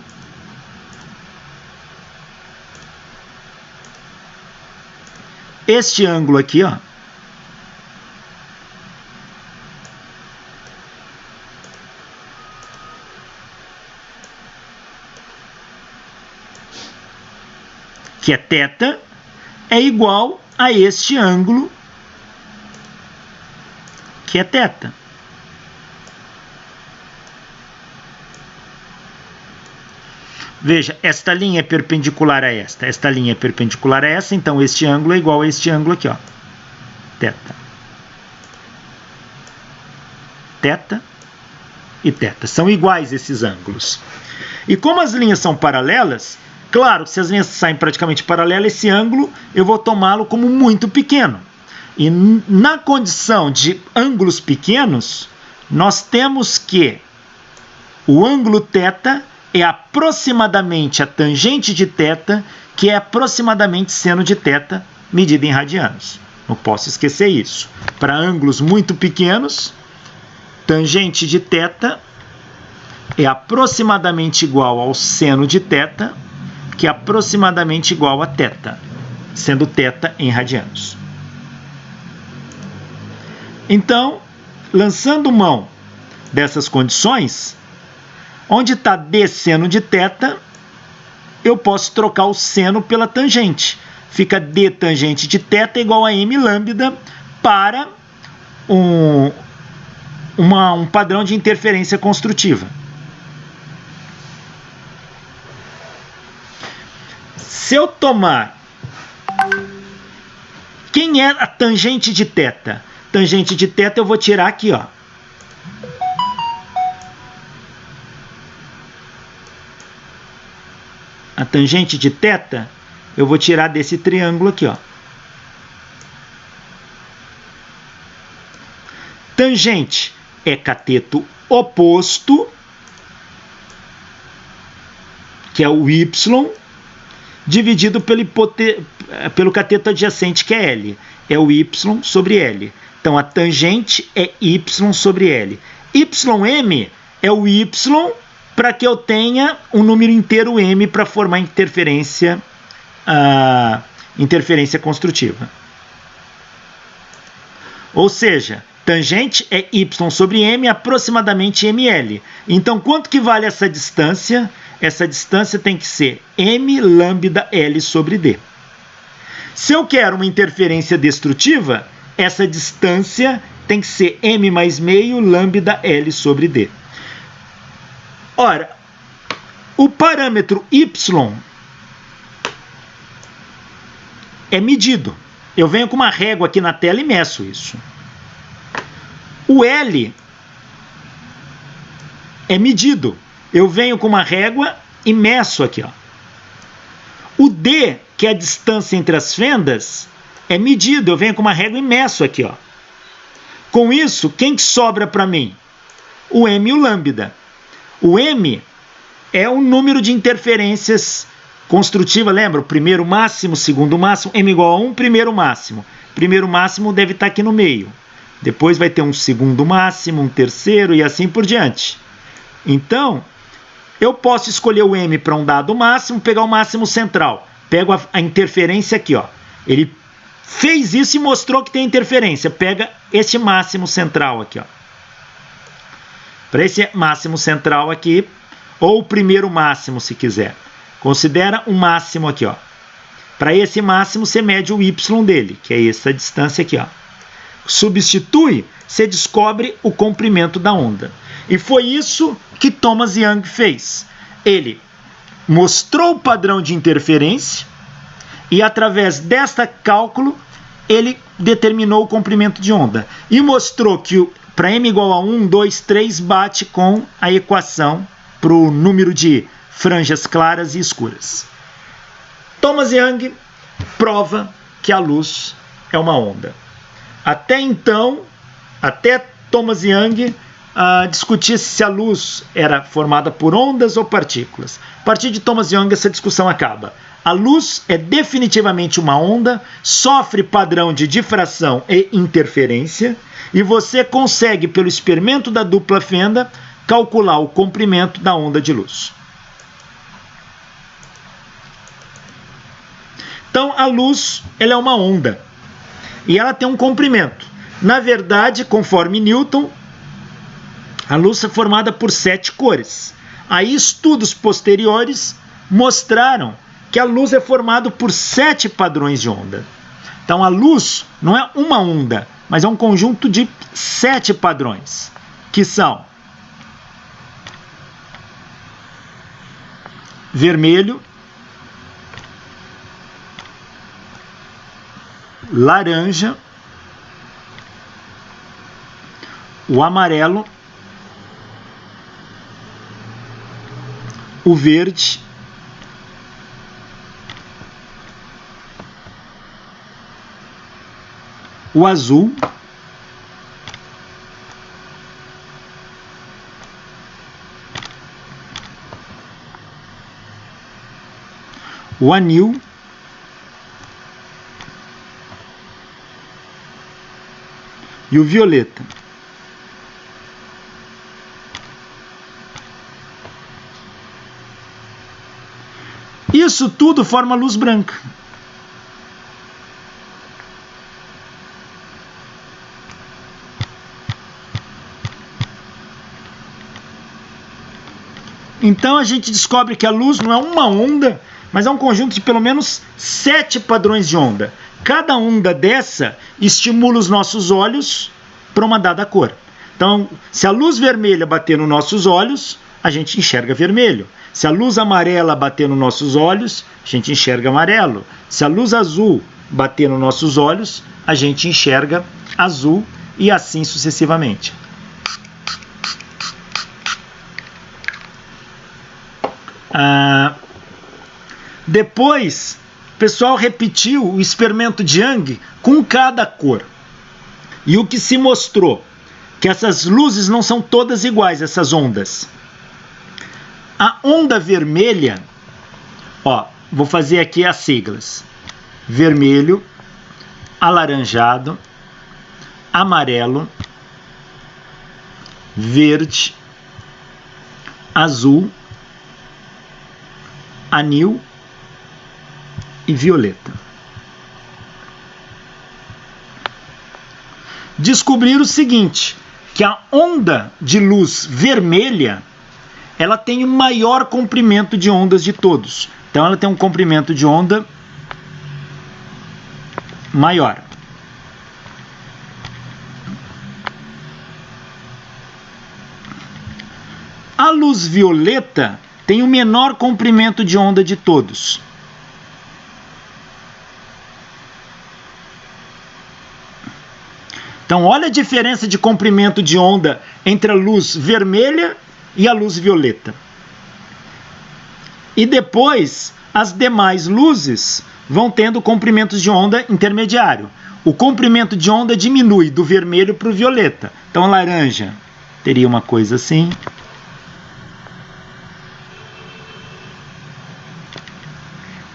aqui, ó, que é θ, é igual a este ângulo, que é θ. Veja, esta linha é perpendicular a esta linha é perpendicular a essa, então este ângulo é igual a este ângulo aqui, ó, θ. θ e θ. São iguais esses ângulos. E como as linhas são paralelas, claro, se as linhas saem praticamente paralelas, esse ângulo eu vou tomá-lo como muito pequeno. E na condição de ângulos pequenos, nós temos que o ângulo θ é aproximadamente a tangente de θ, que é aproximadamente seno de θ, medida em radianos. Não posso esquecer isso. Para ângulos muito pequenos, tangente de θ é aproximadamente igual ao seno de θ, que é aproximadamente igual a θ, sendo θ em radianos. Então, lançando mão dessas condições, onde está D seno de θ, eu posso trocar o seno pela tangente. Fica D tangente de θ igual a m lambda para um padrão de interferência construtiva. Se eu tomar... Quem é a tangente de θ? Tangente de θ eu vou tirar aqui, ó. A tangente de θ eu vou tirar desse triângulo aqui, ó. Tangente é cateto oposto, que é o y, dividido pelo cateto adjacente, que é L. É o y sobre L. Então, a tangente é y sobre L. Ym é o y para que eu tenha um número inteiro m para formar interferência construtiva. Ou seja, tangente é y sobre m, aproximadamente ml. Então, quanto que vale essa distância? Essa distância tem que ser m lambda L sobre D. Se eu quero uma interferência destrutiva, essa distância tem que ser m mais meio lambda L sobre D. Ora, o parâmetro y é medido. Eu venho com uma régua aqui na tela e meço isso. O L é medido. Eu venho com uma régua e meço aqui, ó. O D, que é a distância entre as fendas, é medido. Eu venho com uma régua e meço aqui, ó. Com isso, quem que sobra para mim? O m e o lambda. O m é o número de interferências construtivas, lembra? O primeiro máximo, segundo máximo, m igual a 1, primeiro máximo. Primeiro máximo deve estar aqui no meio. Depois vai ter um segundo máximo, um terceiro e assim por diante. Então, eu posso escolher o m para um dado máximo, pegar o máximo central. Pego a interferência aqui, ó. Ele fez isso e mostrou que tem interferência. Pega este máximo central aqui, ó. Para esse máximo central aqui, ou o primeiro máximo, se quiser. Considera um máximo aqui, ó. Para esse máximo, você mede o y dele, que é essa distância aqui, ó. Substitui, você descobre o comprimento da onda. E foi isso que Thomas Young fez. Ele mostrou o padrão de interferência e, através desta cálculo, ele determinou o comprimento de onda. E mostrou que para m igual a 1, 2, 3 bate com a equação para o número de franjas claras e escuras. Thomas Young prova que a luz é uma onda. Até então, até Thomas Young, discutir se a luz era formada por ondas ou partículas. A partir de Thomas Young, essa discussão acaba. A luz é definitivamente uma onda, sofre padrão de difração e interferência, e você consegue, pelo experimento da dupla fenda, calcular o comprimento da onda de luz. Então, a luz ela é uma onda, e ela tem um comprimento. Na verdade, conforme Newton, a luz é formada por 7 cores. Aí estudos posteriores mostraram que a luz é formada por 7 padrões de onda. Então a luz não é uma onda, mas é um conjunto de 7 padrões, que são vermelho, laranja, o amarelo, o verde, o azul, o anil, e o violeta. Isso tudo forma luz branca. Então a gente descobre que a luz não é uma onda, mas é um conjunto de pelo menos 7 padrões de onda. Cada onda dessa estimula os nossos olhos para uma dada cor. Então, se a luz vermelha bater nos nossos olhos, a gente enxerga vermelho. Se a luz amarela bater nos nossos olhos, a gente enxerga amarelo. Se a luz azul bater nos nossos olhos, a gente enxerga azul e assim sucessivamente. Depois, o pessoal repetiu o experimento de Young com cada cor. E o que se mostrou? Que essas luzes não são todas iguais, essas ondas. A onda vermelha, vou fazer aqui as siglas. Vermelho, alaranjado, amarelo, verde, azul, anil e violeta. Descobriram o seguinte, que a onda de luz vermelha, ela tem o maior comprimento de ondas de todos. Então ela tem um comprimento de onda maior. A luz violeta tem o menor comprimento de onda de todos. Então, olha a diferença de comprimento de onda entre a luz vermelha e a luz violeta. E depois, as demais luzes vão tendo comprimentos de onda intermediário. O comprimento de onda diminui do vermelho para o violeta. Então, a laranja teria uma coisa assim.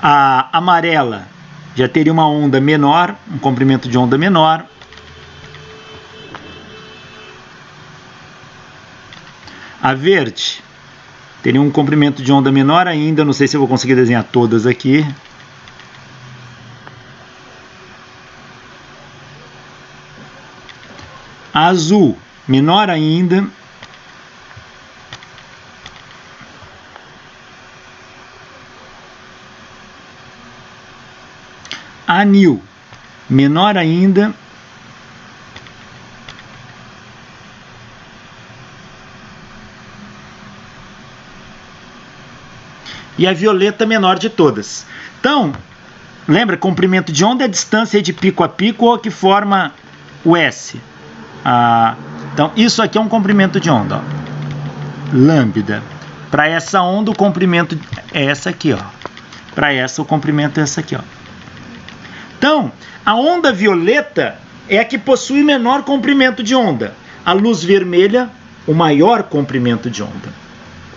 A amarela já teria uma onda menor, um comprimento de onda menor. A verde teria um comprimento de onda menor ainda, não sei se eu vou conseguir desenhar todas aqui. A azul, menor ainda. A anil, menor ainda. E a violeta menor de todas. Então, lembra, comprimento de onda é a distância de pico a pico ou que forma o S. Então, isso aqui é um comprimento de onda. Lambda. Para essa onda, o comprimento é essa aqui. Para essa, o comprimento é essa aqui. Então, a onda violeta é a que possui menor comprimento de onda. A luz vermelha o maior comprimento de onda.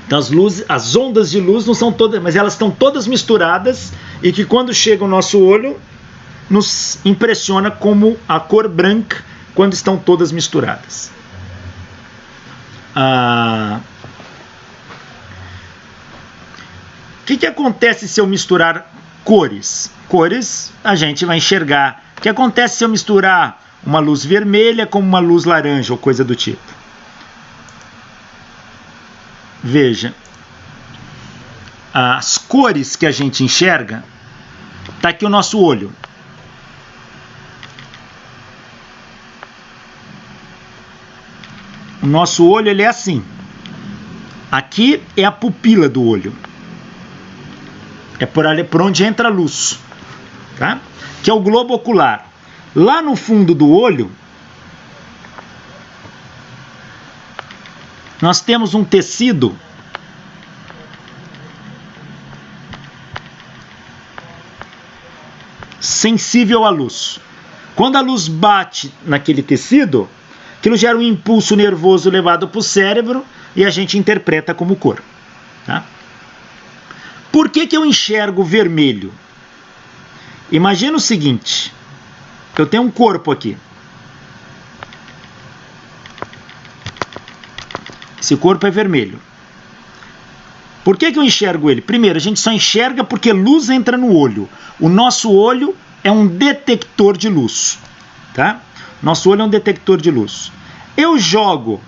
Então as ondas de luz não são todas, mas elas estão todas misturadas e que quando chega o nosso olho nos impressiona como a cor branca quando estão todas misturadas. O que acontece se eu misturar cores? Cores a gente vai enxergar. O que acontece se eu misturar uma luz vermelha com uma luz laranja ou coisa do tipo? Veja, as cores que a gente enxerga, está aqui o nosso olho. O nosso olho ele é assim. Aqui é a pupila do olho. É por onde entra a luz, tá? Que é o globo ocular. Lá no fundo do olho, nós temos um tecido sensível à luz. Quando a luz bate naquele tecido, aquilo gera um impulso nervoso levado para o cérebro e a gente interpreta como cor. Tá? Por que eu enxergo vermelho? Imagina o seguinte, eu tenho um corpo aqui. Esse corpo é vermelho. Por que eu enxergo ele? Primeiro, a gente só enxerga porque luz entra no olho. O nosso olho é um detector de luz. Tá? Nosso olho é um detector de luz. Eu jogo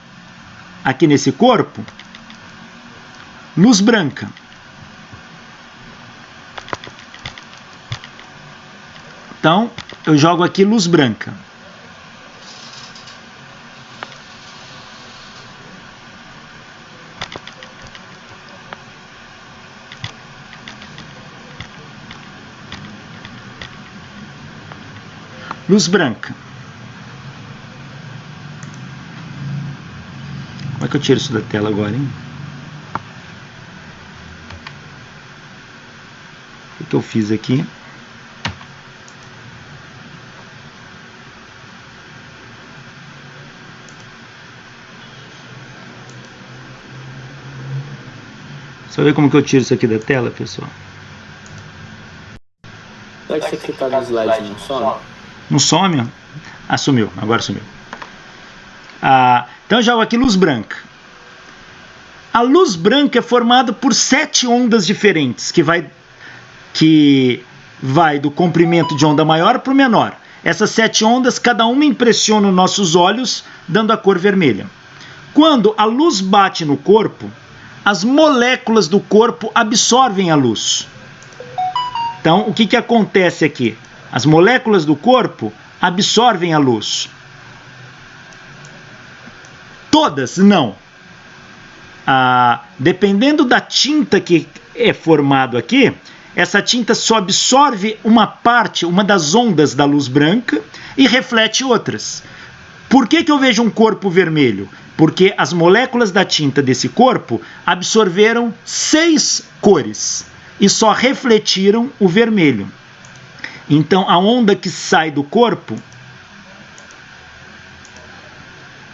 aqui nesse corpo luz branca. Então, eu jogo aqui luz branca. Luz branca. Como é que eu tiro isso da tela agora, hein? O que eu fiz aqui? Só ver como que eu tiro isso aqui da tela, pessoal. Será que você clicar no slide não some? Não some? Ah, sumiu. Agora sumiu. Então eu jogo aqui luz branca. A luz branca é formada por 7 ondas diferentes, que vai do comprimento de onda maior para o menor. Essas 7 ondas, cada uma impressiona os nossos olhos, dando a cor vermelha. Quando a luz bate no corpo, as moléculas do corpo absorvem a luz. Então, o que acontece aqui? As moléculas do corpo absorvem a luz. Todas não. Dependendo da tinta que é formado aqui, essa tinta só absorve uma parte, uma das ondas da luz branca e reflete outras. Por que eu vejo um corpo vermelho? Porque as moléculas da tinta desse corpo absorveram 6 cores e só refletiram o vermelho. Então, a onda que sai do corpo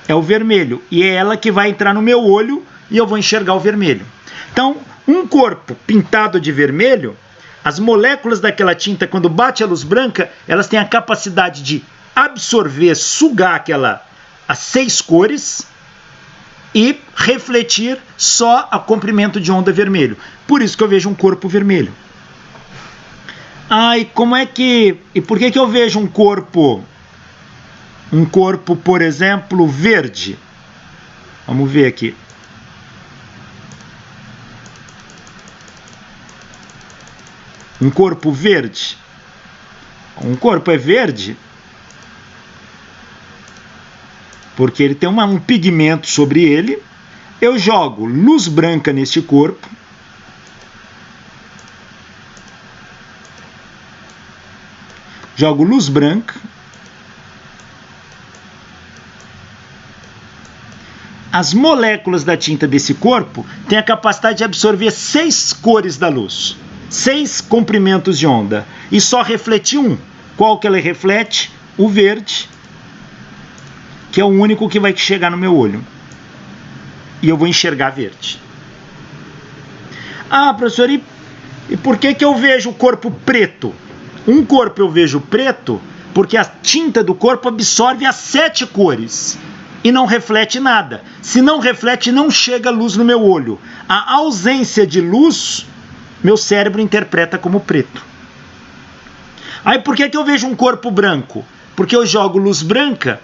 é o vermelho, e é ela que vai entrar no meu olho e eu vou enxergar o vermelho. Então, um corpo pintado de vermelho, as moléculas daquela tinta, quando bate a luz branca, elas têm a capacidade de absorver, sugar as 6 cores e refletir só a comprimento de onda vermelho. Por isso que eu vejo um corpo vermelho. E como é que... E por que eu vejo um corpo, por exemplo, verde? Vamos ver aqui. Um corpo verde. Um corpo é verde porque ele tem um pigmento sobre ele. Eu jogo luz branca neste corpo. Jogo luz branca. As moléculas da tinta desse corpo têm a capacidade de absorver 6 cores da luz. 6 comprimentos de onda. E só reflete um. Qual que ela reflete? O verde, que é o único que vai chegar no meu olho. e eu vou enxergar verde. Ah, professor, e por que eu vejo o corpo preto? Um corpo eu vejo preto porque a tinta do corpo absorve as 7 cores e não reflete nada. Se não reflete, não chega luz no meu olho. A ausência de luz, meu cérebro interpreta como preto. Aí por que eu vejo um corpo branco? Porque eu jogo luz branca,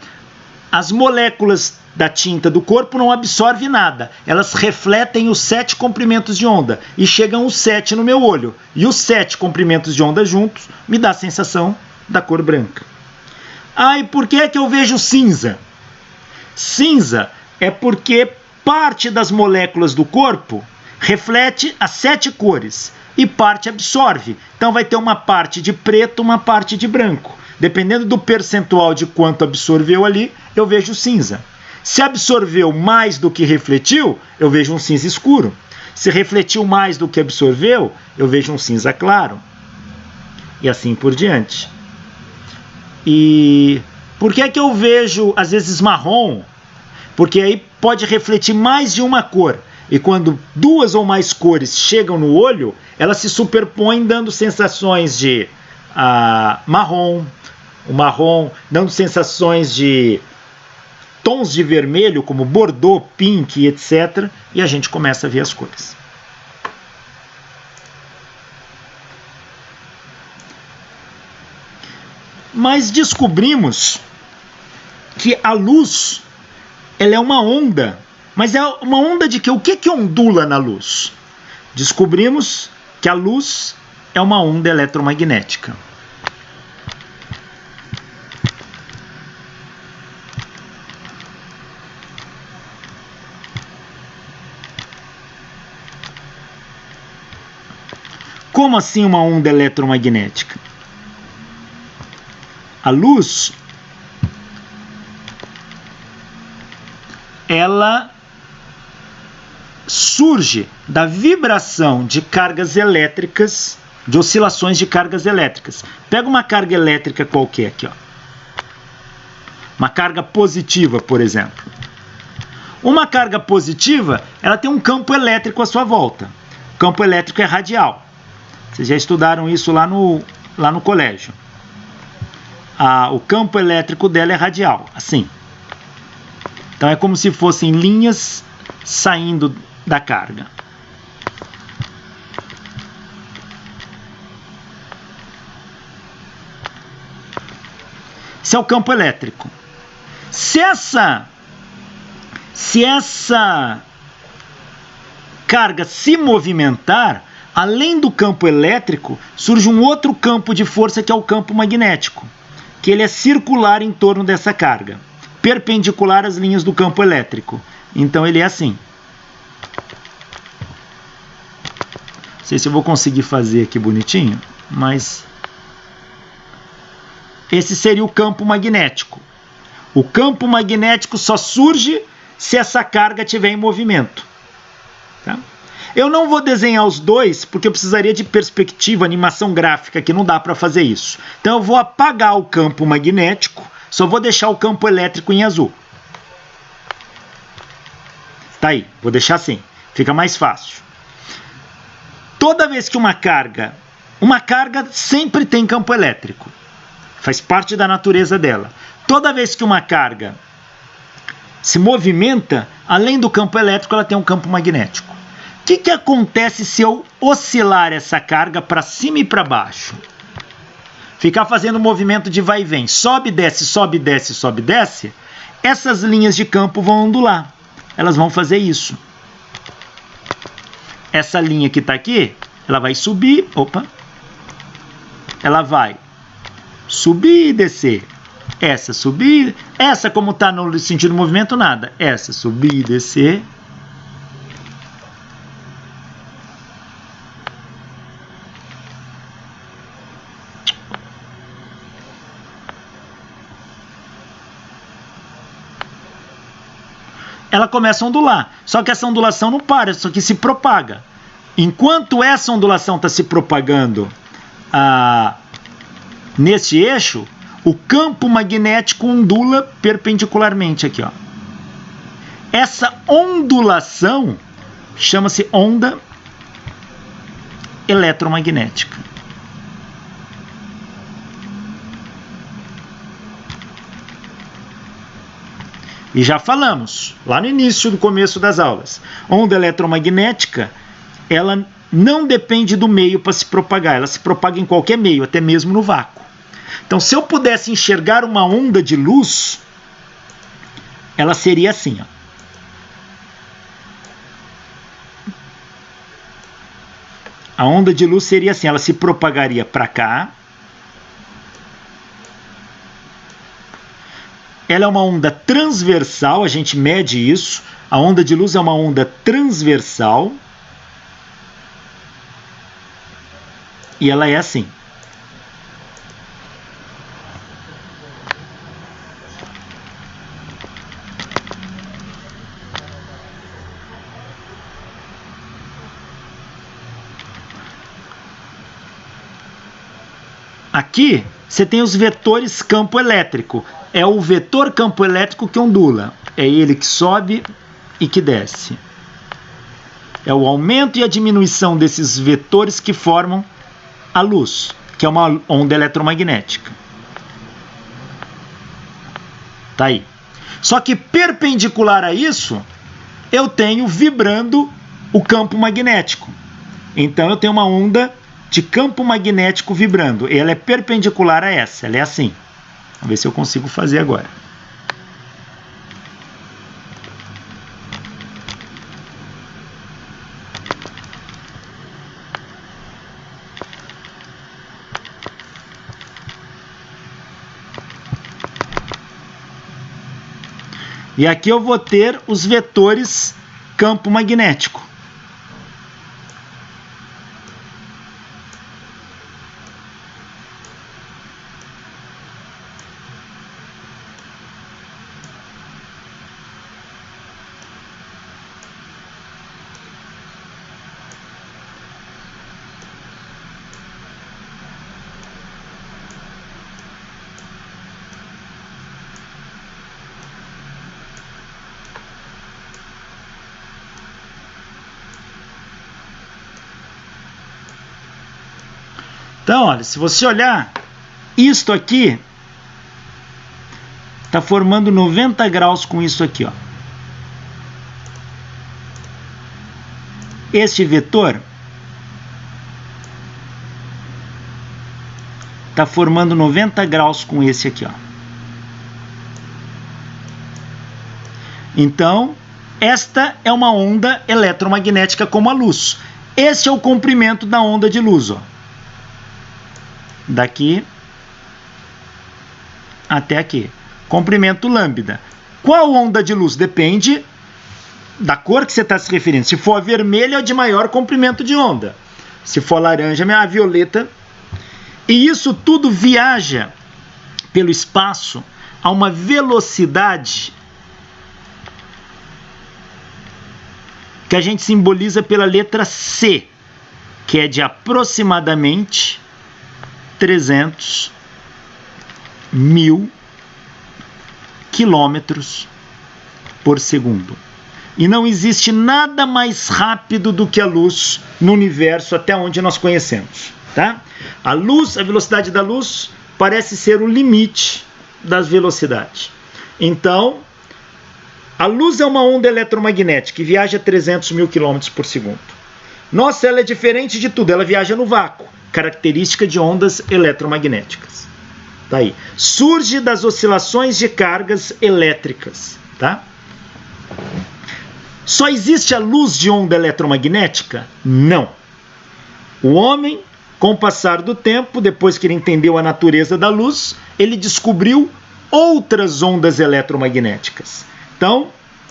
as moléculas da tinta do corpo não absorvem nada. Elas refletem os 7 comprimentos de onda e chegam os 7 no meu olho. E os 7 comprimentos de onda juntos me dá a sensação da cor branca. Ah, e por que eu vejo cinza? Cinza é porque parte das moléculas do corpo reflete as 7 cores e parte absorve. Então vai ter uma parte de preto, uma parte de branco. Dependendo do percentual de quanto absorveu ali, eu vejo cinza. Se absorveu mais do que refletiu, eu vejo um cinza escuro. Se refletiu mais do que absorveu, eu vejo um cinza claro. E assim por diante. E por que eu vejo, às vezes, marrom? Porque aí pode refletir mais de uma cor. E quando 2 ou mais cores chegam no olho, elas se superpõem, dando sensações de marrom, o marrom dando sensações de tons de vermelho, como bordeaux, pink, etc. E a gente começa a ver as cores. Mas descobrimos que a luz, ela é uma onda. Mas é uma onda de quê? O que ondula na luz? Descobrimos que a luz é uma onda eletromagnética. Como assim uma onda eletromagnética? A luz, ela surge da vibração de cargas elétricas, de oscilações de cargas elétricas. Pega uma carga elétrica qualquer aqui, ó. Uma carga positiva, por exemplo. Uma carga positiva, ela tem um campo elétrico à sua volta. O campo elétrico é radial. Vocês já estudaram isso lá no colégio. O campo elétrico dela é radial, assim. Então é como se fossem linhas saindo da carga. Esse é o campo elétrico. Se essa carga se movimentar, além do campo elétrico, surge um outro campo de força que é o campo magnético, que ele é circular em torno dessa carga, perpendicular às linhas do campo elétrico. Então ele é assim. Não sei se eu vou conseguir fazer aqui bonitinho, mas esse seria o campo magnético. O campo magnético só surge se essa carga estiver em movimento. Tá? Eu não vou desenhar os dois, porque eu precisaria de perspectiva, animação gráfica, que não dá para fazer isso. Então eu vou apagar o campo magnético, só vou deixar o campo elétrico em azul. Tá aí, vou deixar assim, fica mais fácil. Toda vez que uma carga sempre tem campo elétrico, faz parte da natureza dela. Toda vez que uma carga se movimenta, além do campo elétrico, ela tem um campo magnético. O que acontece se eu oscilar essa carga para cima e para baixo? Ficar fazendo um movimento de vai e vem, sobe, desce, sobe, desce, sobe, desce, essas linhas de campo vão ondular. Elas vão fazer isso. Essa linha que está aqui, ela vai subir, ela vai subir e descer. Essa subir, essa como está no sentido do movimento, nada. Essa subir e descer. Ela começa a ondular. Só que essa ondulação não para, só que se propaga. Enquanto essa ondulação está se propagando nesse eixo, o campo magnético ondula perpendicularmente aqui, ó. Essa ondulação chama-se onda eletromagnética. E já falamos, lá no início do começo das aulas, onda eletromagnética, ela não depende do meio para se propagar, ela se propaga em qualquer meio, até mesmo no vácuo. Então, se eu pudesse enxergar uma onda de luz, ela seria assim, ó. A onda de luz seria assim, ela se propagaria para cá. Ela é uma onda transversal, a gente mede isso. A onda de luz é uma onda transversal. E ela é assim. Aqui você tem os vetores campo elétrico. É o vetor campo elétrico que ondula. É ele que sobe e que desce. É o aumento e a diminuição desses vetores que formam a luz, que é uma onda eletromagnética. Tá aí. Só que perpendicular a isso, eu tenho vibrando o campo magnético. Então eu tenho uma onda de campo magnético vibrando. Ela é perpendicular a essa, ela é assim. Vamos ver se eu consigo fazer agora. E aqui eu vou ter os vetores campo magnético. Então, olha, se você olhar, isto aqui está formando 90 graus com isso aqui, ó. Este vetor está formando 90 graus com esse aqui, ó. Então, esta é uma onda eletromagnética como a luz. Esse é o comprimento da onda de luz, ó. Daqui até aqui. Comprimento lambda. Qual onda de luz? Depende da cor que você está se referindo. Se for a vermelha, é de maior comprimento de onda. Se for laranja, é a violeta. E isso tudo viaja pelo espaço a uma velocidade que a gente simboliza pela letra C, que é de aproximadamente 300.000 quilômetros por segundo. E não existe nada mais rápido do que a luz no universo até onde nós conhecemos, tá? A luz, a velocidade da luz parece ser o limite das velocidades. Então, a luz é uma onda eletromagnética que viaja a 300.000 quilômetros por segundo. Nossa, ela é diferente de tudo, ela viaja no vácuo. Característica de ondas eletromagnéticas. Tá aí. Surge das oscilações de cargas elétricas, tá? Só existe a luz de onda eletromagnética? Não. O homem, com o passar do tempo, depois que ele entendeu a natureza da luz, ele descobriu outras ondas eletromagnéticas. Então,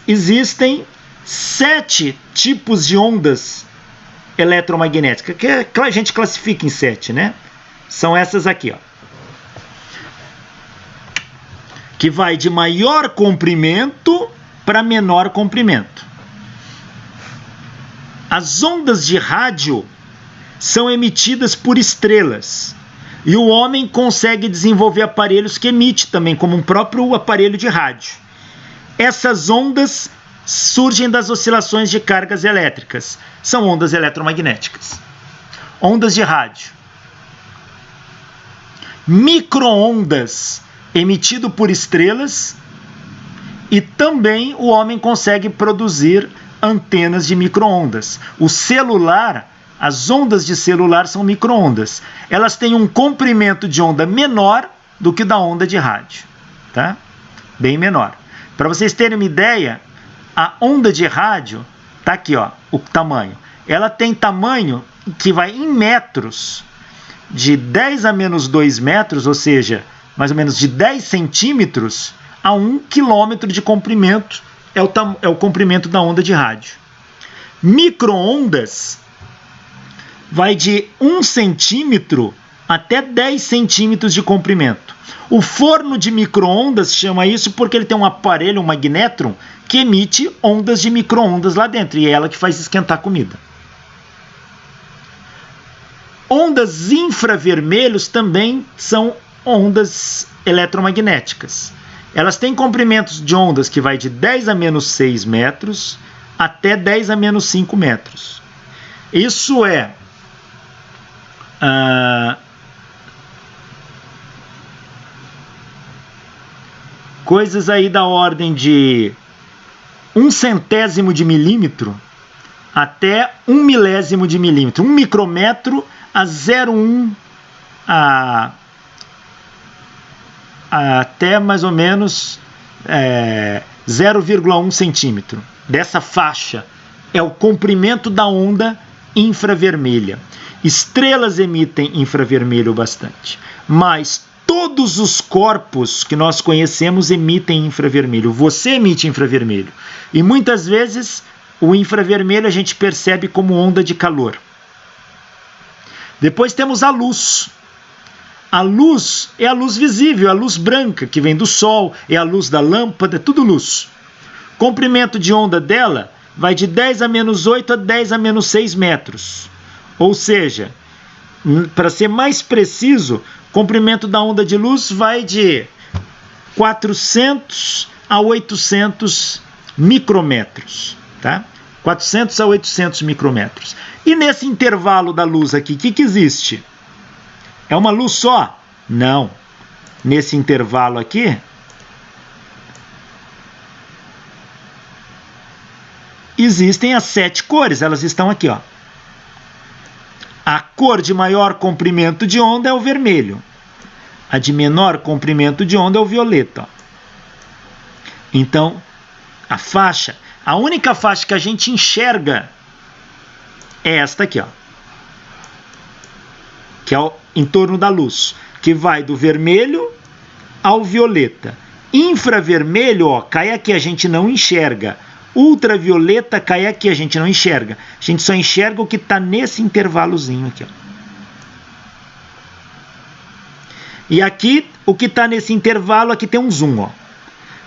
existem 7 tipos de ondas eletromagnética, que a gente classifica em 7, né? São essas aqui, ó. Que vai de maior comprimento para menor comprimento. As ondas de rádio são emitidas por estrelas. E o homem consegue desenvolver aparelhos que emitem também, como um próprio aparelho de rádio. Essas ondas surgem das oscilações de cargas elétricas. São ondas eletromagnéticas. Ondas de rádio. Micro-ondas emitido por estrelas, e também o homem consegue produzir antenas de micro-ondas. O celular, as ondas de celular são micro-ondas. Elas têm um comprimento de onda menor do que da onda de rádio, tá? Bem menor. Para vocês terem uma ideia, a onda de rádio, tá aqui, ó, o tamanho. Ela tem tamanho que vai em metros, de 10 a menos 2 metros, ou seja, mais ou menos de 10 centímetros a 1 quilômetro de comprimento, é o comprimento da onda de rádio. Micro-ondas vai de 1 centímetro até 10 centímetros de comprimento. O forno de micro-ondas chama isso porque ele tem um aparelho, um magnétron, que emite ondas de micro-ondas lá dentro, e é ela que faz esquentar a comida. Ondas infravermelhos também são ondas eletromagnéticas. Elas têm comprimentos de ondas que vai de 10 a menos 6 metros até 10 a menos 5 metros. Isso é coisas aí da ordem de 1/100º de milímetro até 1 milésimo de milímetro. 1 micrômetro a 0,1 até mais ou menos 0,1 centímetro. Dessa faixa é o comprimento da onda infravermelha. Estrelas emitem infravermelho bastante, mas todos os corpos que nós conhecemos emitem infravermelho. Você emite infravermelho. E muitas vezes o infravermelho a gente percebe como onda de calor. Depois temos a luz. A luz é a luz visível, a luz branca que vem do sol, é a luz da lâmpada, é tudo luz. Comprimento de onda dela vai de 10 a menos 8 a 10 a menos 6 metros. Ou seja, para ser mais preciso, comprimento da onda de luz vai de 400 a 800 micrômetros, tá? 400 a 800 micrômetros. E nesse intervalo da luz aqui, o que existe? É uma luz só? Não. Nesse intervalo aqui, existem as 7 cores, elas estão aqui, ó. A cor de maior comprimento de onda é o vermelho. A de menor comprimento de onda é o violeta, ó. Então, a única faixa que a gente enxerga é esta aqui, ó, que é em torno da luz, que vai do vermelho ao violeta. Infravermelho, ó, cai aqui, a gente não enxerga. Ultravioleta cai aqui, a gente não enxerga. A gente só enxerga o que está nesse intervalozinho aqui, ó. E aqui, o que está nesse intervalo, aqui tem um zoom, ó.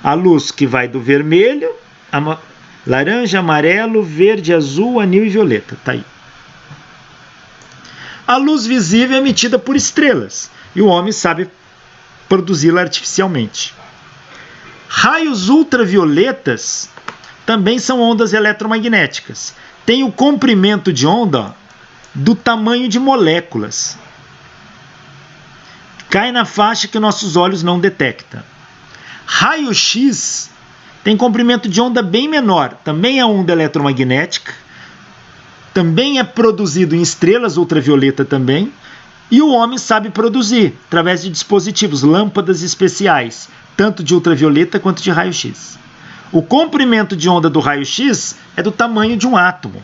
A luz que vai do vermelho, laranja, amarelo, verde, azul, anil e violeta. Tá aí. A luz visível é emitida por estrelas, e o homem sabe produzi-la artificialmente. Raios ultravioletas também são ondas eletromagnéticas. Tem o comprimento de onda do tamanho de moléculas. Cai na faixa que nossos olhos não detectam. Raio-X tem comprimento de onda bem menor. Também é onda eletromagnética. Também é produzido em estrelas, ultravioleta também. E o homem sabe produzir através de dispositivos, lâmpadas especiais, tanto de ultravioleta quanto de raio-x. O comprimento de onda do raio-x é do tamanho de um átomo,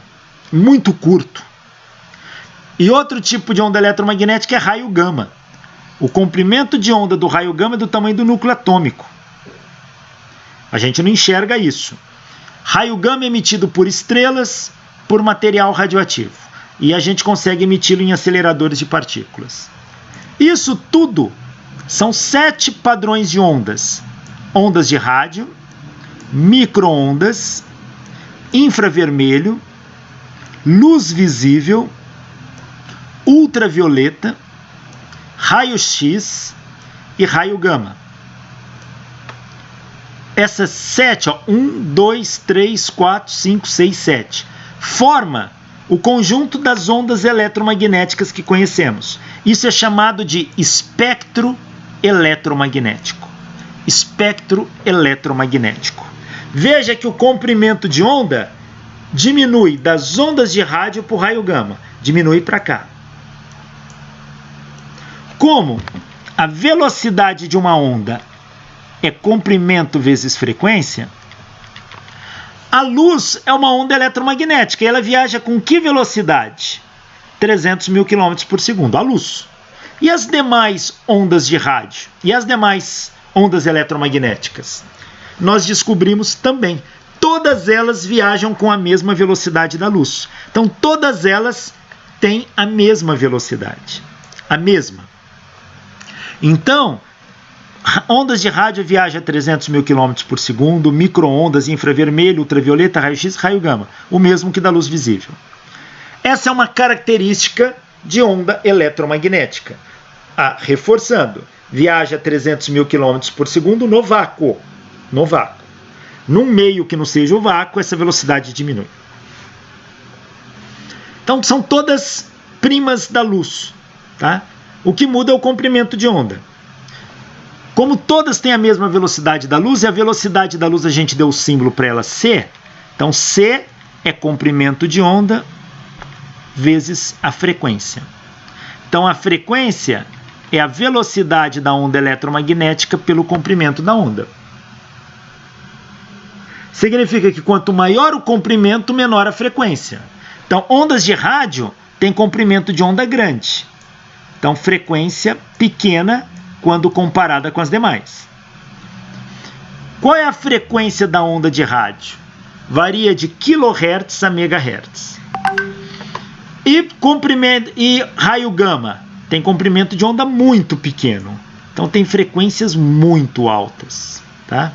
muito curto. E outro tipo de onda eletromagnética é raio gama. O comprimento de onda do raio gama é do tamanho do núcleo atômico. A gente não enxerga isso. Raio gama é emitido por estrelas, por material radioativo. E a gente consegue emiti-lo em aceleradores de partículas. Isso tudo são 7 padrões de ondas. Ondas de rádio, micro-ondas, infravermelho, luz visível, ultravioleta, raio-x e raio gama. essas 7, ó, 1, 2, 3, 4, 5, 6, 7, forma o conjunto das ondas eletromagnéticas que conhecemos. Isso é chamado de espectro eletromagnético. Espectro eletromagnético. Veja que o comprimento de onda diminui das ondas de rádio para o raio gama. Diminui para cá. Como a velocidade de uma onda é comprimento vezes frequência, a luz é uma onda eletromagnética e ela viaja com que velocidade? 300 mil km por segundo, a luz. E as demais ondas de rádio? E as demais ondas eletromagnéticas? Nós descobrimos também. Todas elas viajam com a mesma velocidade da luz. Então, todas elas têm a mesma velocidade. A mesma. Então, ondas de rádio viajam a 300 mil km por segundo, micro-ondas, infravermelho, ultravioleta, raio-x, raio gama. O mesmo que da luz visível. Essa é uma característica de onda eletromagnética. Reforçando, viaja a 300 mil km por segundo no vácuo. No vácuo. Num meio que não seja o vácuo, essa velocidade diminui. Então, são todas primas da luz. Tá? O que muda é o comprimento de onda. Como todas têm a mesma velocidade da luz, e a velocidade da luz a gente deu o símbolo para ela C, então C é comprimento de onda vezes a frequência. Então, a frequência é a velocidade da onda eletromagnética pelo comprimento da onda. Significa que quanto maior o comprimento, menor a frequência. Então, ondas de rádio têm comprimento de onda grande. Então, frequência pequena quando comparada com as demais. Qual é a frequência da onda de rádio? Varia de kHz a MHz. E raio gama tem comprimento de onda muito pequeno. Então, tem frequências muito altas. Tá?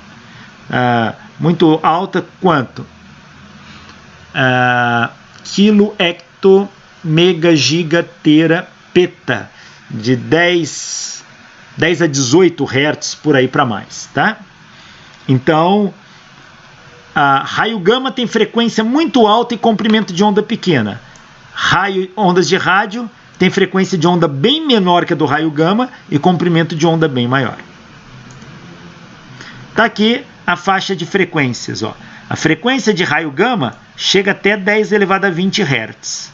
Muito alta quanto? Quilo, hecto, mega, giga, tera, peta. De 10 a 18 Hz por aí para mais. Tá? Então, raio gama tem frequência muito alta e comprimento de onda pequena. Ondas de rádio tem frequência de onda bem menor que a do raio gama e comprimento de onda bem maior. Está aqui a faixa de frequências. Ó. A frequência de raio gama chega até 10 elevado a 20 Hz.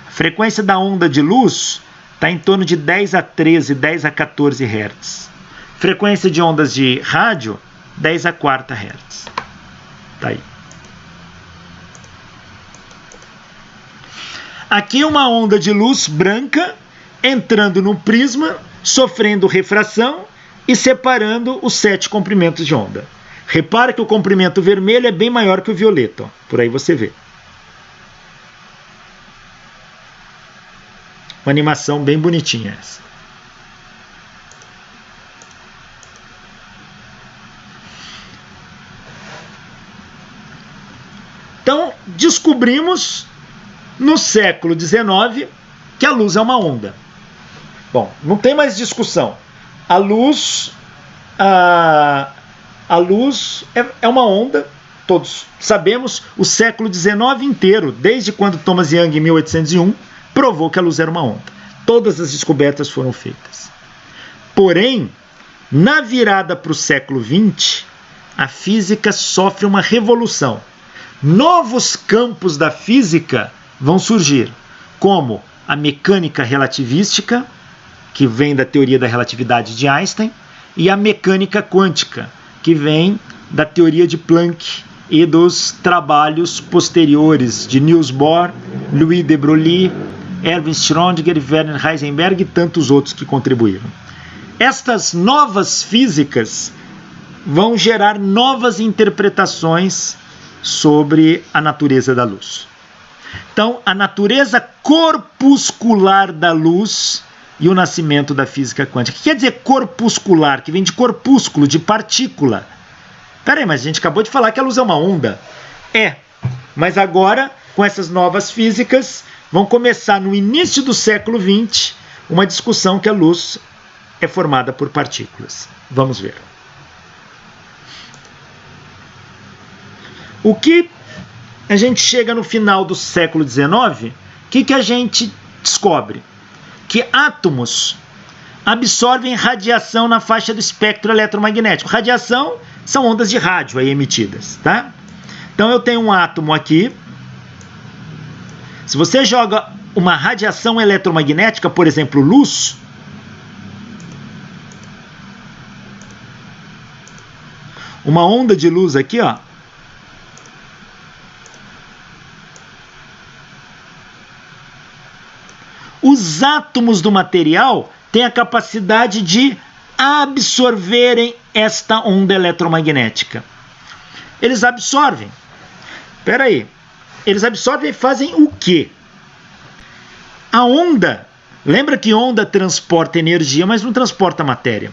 A frequência da onda de luz está em torno de 10 a 13, 10 a 14 Hz. Frequência de ondas de rádio, 10 a 4 Hz. Tá aí. Aqui uma onda de luz branca entrando no prisma, sofrendo refração e separando os 7 comprimentos de onda. Repara que o comprimento vermelho é bem maior que o violeta. Ó. Por aí você vê. Uma animação bem bonitinha essa. Então, descobrimos no século XIX que a luz é uma onda. Bom, não tem mais discussão. A luz é uma onda, todos sabemos, o século XIX inteiro, desde quando Thomas Young, em 1801, provou que a luz era uma onda. Todas as descobertas foram feitas. Porém, na virada para o século XX, a física sofre uma revolução. Novos campos da física vão surgir, como a mecânica relativística, que vem da teoria da relatividade de Einstein, e a mecânica quântica, que vem da teoria de Planck e dos trabalhos posteriores de Niels Bohr, Louis de Broglie, Erwin Schrödinger, Werner Heisenberg e tantos outros que contribuíram. Estas novas físicas vão gerar novas interpretações sobre a natureza da luz. Então, a natureza corpuscular da luz e o nascimento da física quântica. O que quer dizer corpuscular? Que vem de corpúsculo, de partícula. Peraí, mas a gente acabou de falar que a luz é uma onda. É, mas agora, com essas novas físicas, vão começar no início do século XX uma discussão que a luz é formada por partículas. Vamos ver. O que a gente chega no final do século XIX, o que a gente descobre? Que átomos absorvem radiação na faixa do espectro eletromagnético. Radiação são ondas de rádio aí emitidas, tá? Então eu tenho um átomo aqui. Se você joga uma radiação eletromagnética, por exemplo, luz, uma onda de luz aqui, ó, os átomos do material têm a capacidade de absorverem esta onda eletromagnética. Eles absorvem. Espera aí. Eles absorvem e fazem o quê? A onda, lembra que onda transporta energia, mas não transporta matéria.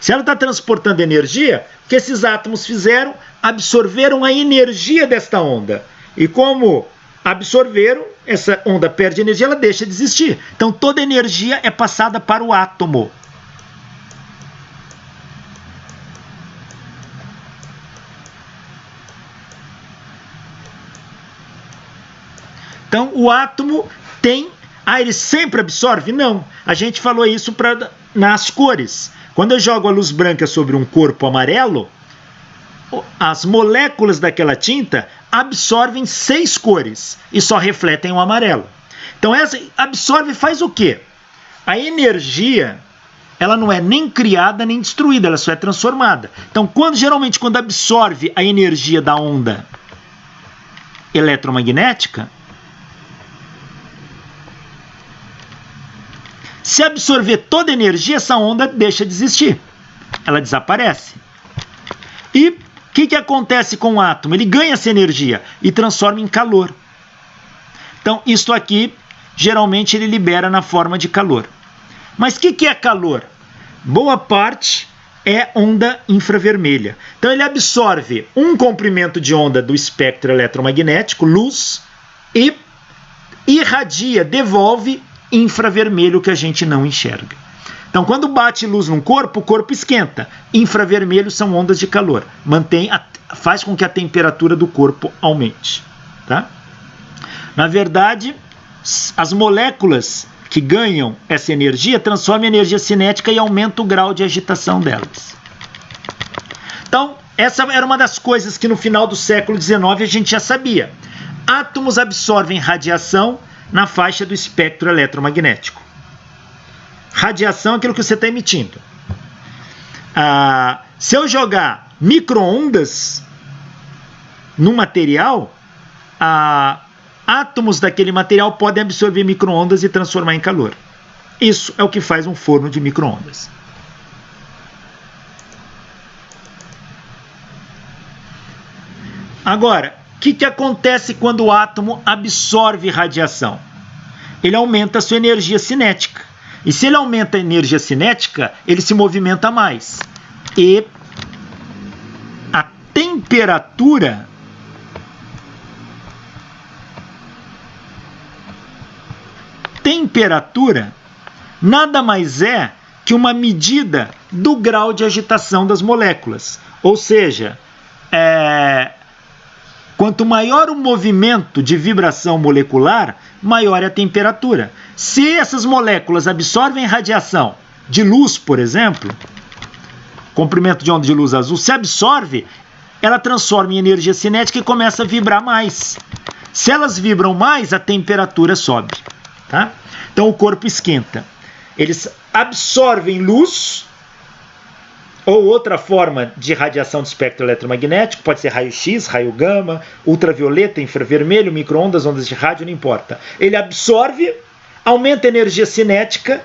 Se ela está transportando energia, o que esses átomos fizeram? Absorveram a energia desta onda. E como absorveram, essa onda perde energia, ela deixa de existir. Então toda energia é passada para o átomo. Então o átomo tem... ele sempre absorve? Não. A gente falou isso nas cores. Quando eu jogo a luz branca sobre um corpo amarelo, as moléculas daquela tinta absorvem 6 cores e só refletem o amarelo. Então essa absorve e faz o quê? A energia, ela não é nem criada nem destruída, ela só é transformada. Então geralmente quando absorve a energia da onda eletromagnética, se absorver toda a energia, essa onda deixa de existir. Ela desaparece. E o que acontece com o átomo? Ele ganha essa energia e transforma em calor. Então, isto aqui, geralmente, ele libera na forma de calor. Mas o que é calor? Boa parte é onda infravermelha. Então, ele absorve um comprimento de onda do espectro eletromagnético, luz, e irradia, devolve infravermelho que a gente não enxerga. Então, quando bate luz num corpo, o corpo esquenta. Infravermelho são ondas de calor. Faz com que a temperatura do corpo aumente. Tá? Na verdade, as moléculas que ganham essa energia transformam em energia cinética e aumentam o grau de agitação delas. Então, essa era uma das coisas que no final do século XIX a gente já sabia. Átomos absorvem radiação na faixa do espectro eletromagnético. Radiação é aquilo que você está emitindo. Se eu jogar micro-ondas no material, átomos daquele material podem absorver micro-ondas e transformar em calor. Isso é o que faz um forno de micro-ondas. Agora, o que acontece quando o átomo absorve radiação? Ele aumenta a sua energia cinética. E se ele aumenta a energia cinética, ele se movimenta mais. E a temperatura nada mais é que uma medida do grau de agitação das moléculas. Ou seja, quanto maior o movimento de vibração molecular, maior é a temperatura. Se essas moléculas absorvem radiação de luz, por exemplo, comprimento de onda de luz azul, se absorve, ela transforma em energia cinética e começa a vibrar mais. Se elas vibram mais, a temperatura sobe. Tá? Então o corpo esquenta. Eles absorvem luz ou outra forma de radiação do espectro eletromagnético, pode ser raio-x, raio gama, ultravioleta, infravermelho, micro-ondas, ondas de rádio, não importa. Ele absorve, aumenta a energia cinética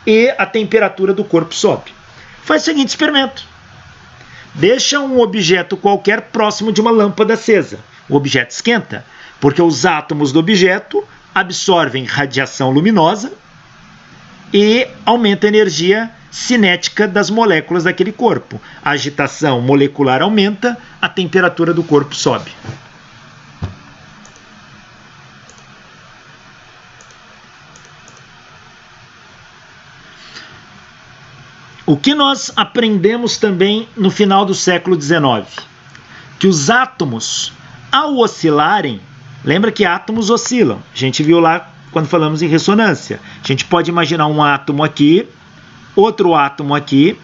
e a temperatura do corpo sobe. Faz o seguinte experimento. Deixa um objeto qualquer próximo de uma lâmpada acesa. O objeto esquenta, porque os átomos do objeto absorvem radiação luminosa e aumenta a energia cinética das moléculas daquele corpo. A agitação molecular aumenta, a temperatura do corpo sobe. O que nós aprendemos também no final do século XIX? Que os átomos ao oscilarem, lembra que átomos oscilam, a gente viu lá quando falamos em ressonância, a gente pode imaginar um átomo aqui, outro átomo aqui,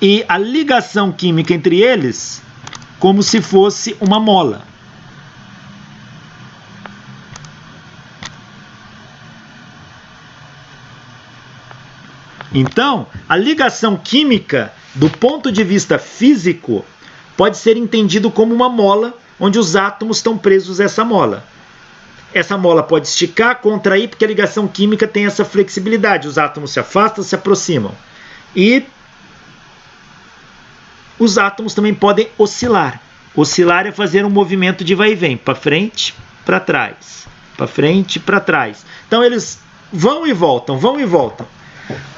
e a ligação química entre eles como se fosse uma mola. Então, a ligação química, do ponto de vista físico, pode ser entendido como uma mola, onde os átomos estão presos a essa mola. Essa mola pode esticar, contrair, porque a ligação química tem essa flexibilidade. Os átomos se afastam, se aproximam. E os átomos também podem oscilar. Oscilar é fazer um movimento de vai e vem, para frente, para trás, para frente, para trás. Então eles vão e voltam, vão e voltam.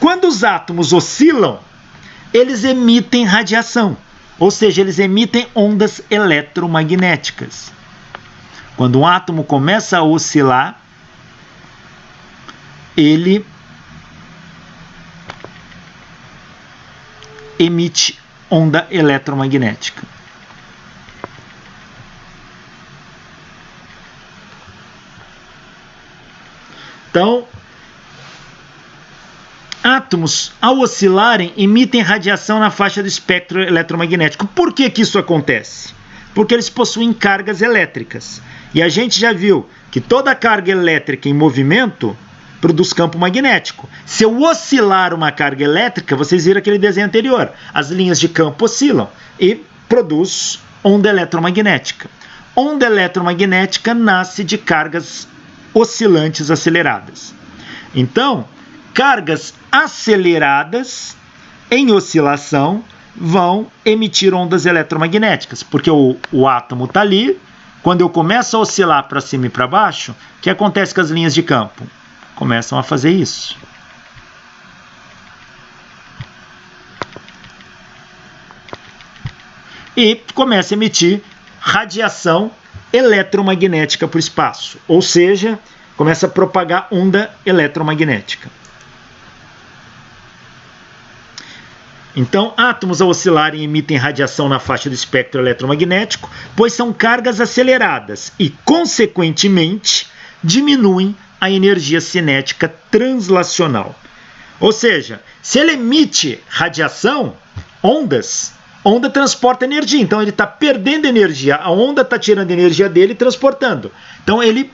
Quando os átomos oscilam, eles emitem radiação, ou seja, eles emitem ondas eletromagnéticas. Quando um átomo começa a oscilar, ele emite onda eletromagnética. Então, átomos, ao oscilarem, emitem radiação na faixa do espectro eletromagnético. Por que que isso acontece? Porque eles possuem cargas elétricas. E a gente já viu que toda carga elétrica em movimento produz campo magnético. Se eu oscilar uma carga elétrica, vocês viram aquele desenho anterior, as linhas de campo oscilam e produz onda eletromagnética. Onda eletromagnética nasce de cargas oscilantes aceleradas. Então, cargas aceleradas em oscilação vão emitir ondas eletromagnéticas, porque o átomo está ali. Quando eu começo a oscilar para cima e para baixo, o que acontece com as linhas de campo? Começam a fazer isso. E começa a emitir radiação eletromagnética para o espaço, ou seja, começa a propagar onda eletromagnética. Então, átomos ao oscilarem emitem radiação na faixa do espectro eletromagnético, pois são cargas aceleradas e, consequentemente, diminuem a energia cinética translacional. Ou seja, se ele emite radiação, ondas, onda transporta energia, então ele está perdendo energia, a onda está tirando energia dele e transportando. Então ele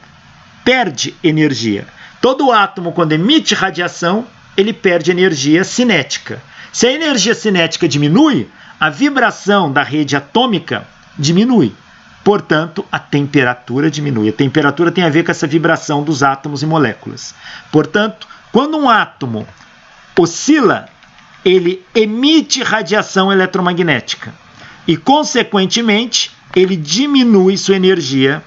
perde energia. Todo átomo, quando emite radiação, ele perde energia cinética. Se a energia cinética diminui, a vibração da rede atômica diminui. Portanto, a temperatura diminui. A temperatura tem a ver com essa vibração dos átomos e moléculas. Portanto, quando um átomo oscila, ele emite radiação eletromagnética. E, consequentemente, ele diminui sua energia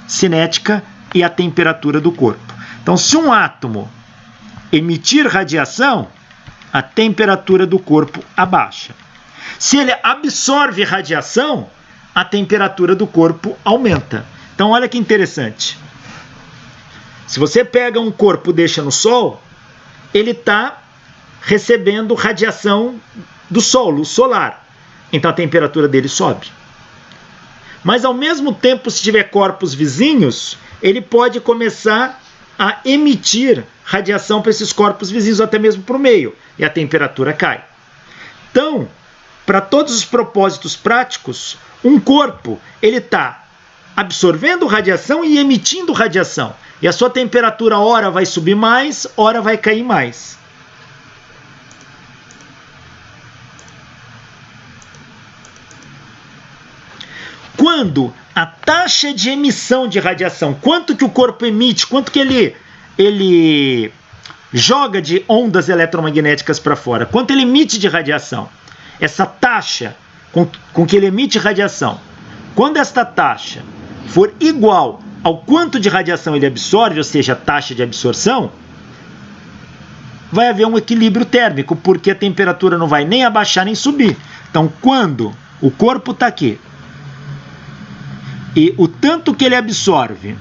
cinética e a temperatura do corpo. Então, se um átomo emitir radiação, a temperatura do corpo abaixa. Se ele absorve radiação, a temperatura do corpo aumenta. Então, olha que interessante. Se você pega um corpo e deixa no sol, ele está recebendo radiação do sol, luz solar. Então, a temperatura dele sobe. Mas, ao mesmo tempo, se tiver corpos vizinhos, ele pode começar a emitir radiação para esses corpos vizinhos, até mesmo para o meio, e a temperatura cai. Então, para todos os propósitos práticos, um corpo ele está absorvendo radiação e emitindo radiação. E a sua temperatura, ora vai subir mais, ora vai cair mais. Quando a taxa de emissão de radiação, quanto que o corpo emite, quanto que ele joga de ondas eletromagnéticas para fora, quanto ele emite de radiação, essa taxa com que ele emite radiação, quando esta taxa for igual ao quanto de radiação ele absorve, ou seja, a taxa de absorção, vai haver um equilíbrio térmico, porque a temperatura não vai nem abaixar nem subir. Então, quando o corpo está aqui, e o tanto que ele absorve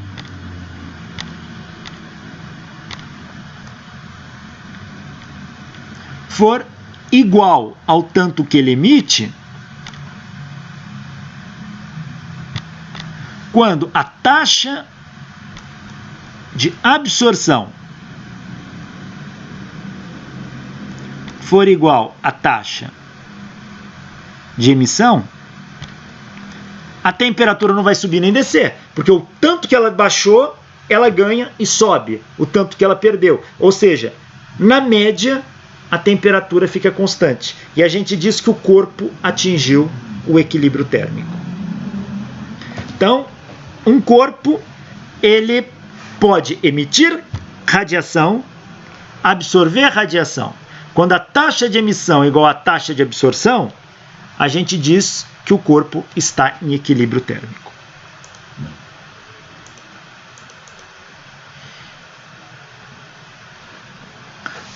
for igual ao tanto que ele emite, quando a taxa de absorção for igual à taxa de emissão, a temperatura não vai subir nem descer, porque o tanto que ela baixou, ela ganha e sobe, o tanto que ela perdeu. Ou seja, na média, a temperatura fica constante. E a gente diz que o corpo atingiu o equilíbrio térmico. Então, um corpo, ele pode emitir radiação, absorver radiação. Quando a taxa de emissão é igual à taxa de absorção, a gente diz que o corpo está em equilíbrio térmico.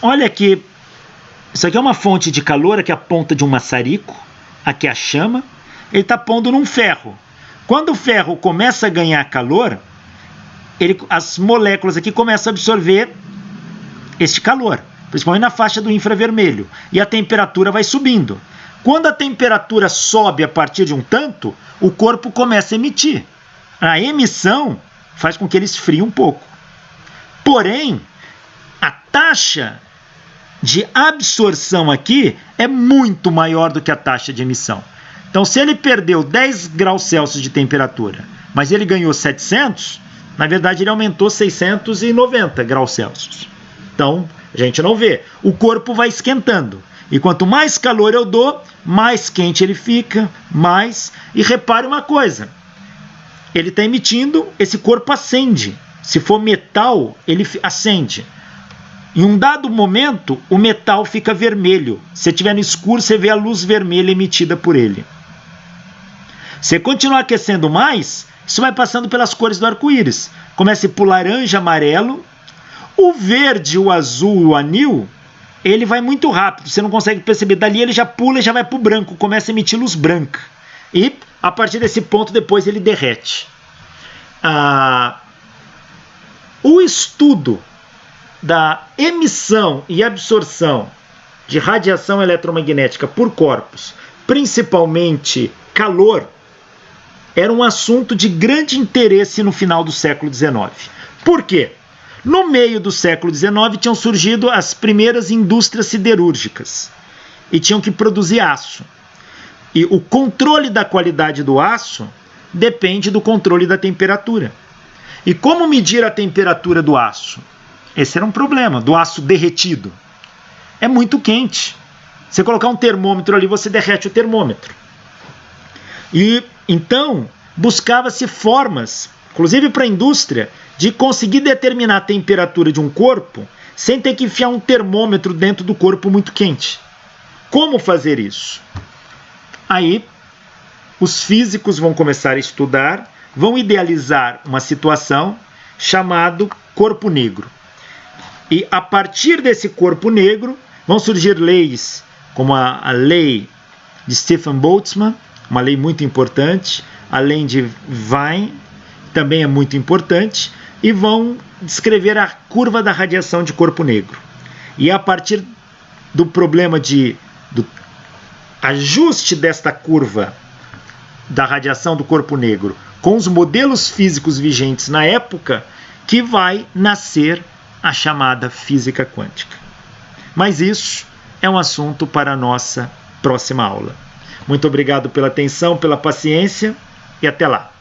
Olha aqui, isso aqui é uma fonte de calor, aqui é a ponta de um maçarico, aqui é a chama, ele está pondo num ferro. Quando o ferro começa a ganhar calor, as moléculas aqui começam a absorver este calor, principalmente na faixa do infravermelho, e a temperatura vai subindo. Quando a temperatura sobe a partir de um tanto, o corpo começa a emitir. A emissão faz com que ele esfrie um pouco. Porém, a taxa de absorção aqui é muito maior do que a taxa de emissão. Então, se ele perdeu 10 graus Celsius de temperatura, mas ele ganhou 700, na verdade ele aumentou 690 graus Celsius. Então, a gente não vê. O corpo vai esquentando. E quanto mais calor eu dou, mais quente ele fica, mais... E repare uma coisa, ele está emitindo, esse corpo acende. Se for metal, ele acende. Em um dado momento, o metal fica vermelho. Se estiver no escuro, você vê a luz vermelha emitida por ele. Se você continuar aquecendo mais, isso vai passando pelas cores do arco-íris. Começa por laranja, amarelo. O verde, o azul e o anil, ele vai muito rápido, você não consegue perceber. Dali ele já pula e já vai para o branco, começa a emitir luz branca. E a partir desse ponto depois ele derrete. O estudo da emissão e absorção de radiação eletromagnética por corpos, principalmente calor, era um assunto de grande interesse no final do século XIX. Por quê? No meio do século XIX tinham surgido as primeiras indústrias siderúrgicas e tinham que produzir aço. E o controle da qualidade do aço depende do controle da temperatura. E como medir a temperatura do aço? Esse era um problema, do aço derretido. É muito quente. Você colocar um termômetro ali, você derrete o termômetro. E então buscava-se formas, inclusive para a indústria, de conseguir determinar a temperatura de um corpo sem ter que enfiar um termômetro dentro do corpo muito quente. Como fazer isso? Aí, os físicos vão começar a estudar, vão idealizar uma situação chamada corpo negro. E a partir desse corpo negro, vão surgir leis, como a lei de Stephen Boltzmann, uma lei muito importante, a lei de Wien, também é muito importante, e vão descrever a curva da radiação de corpo negro. E a partir do problema do ajuste desta curva da radiação do corpo negro com os modelos físicos vigentes na época, que vai nascer a chamada física quântica. Mas isso é um assunto para a nossa próxima aula. Muito obrigado pela atenção, pela paciência e até lá.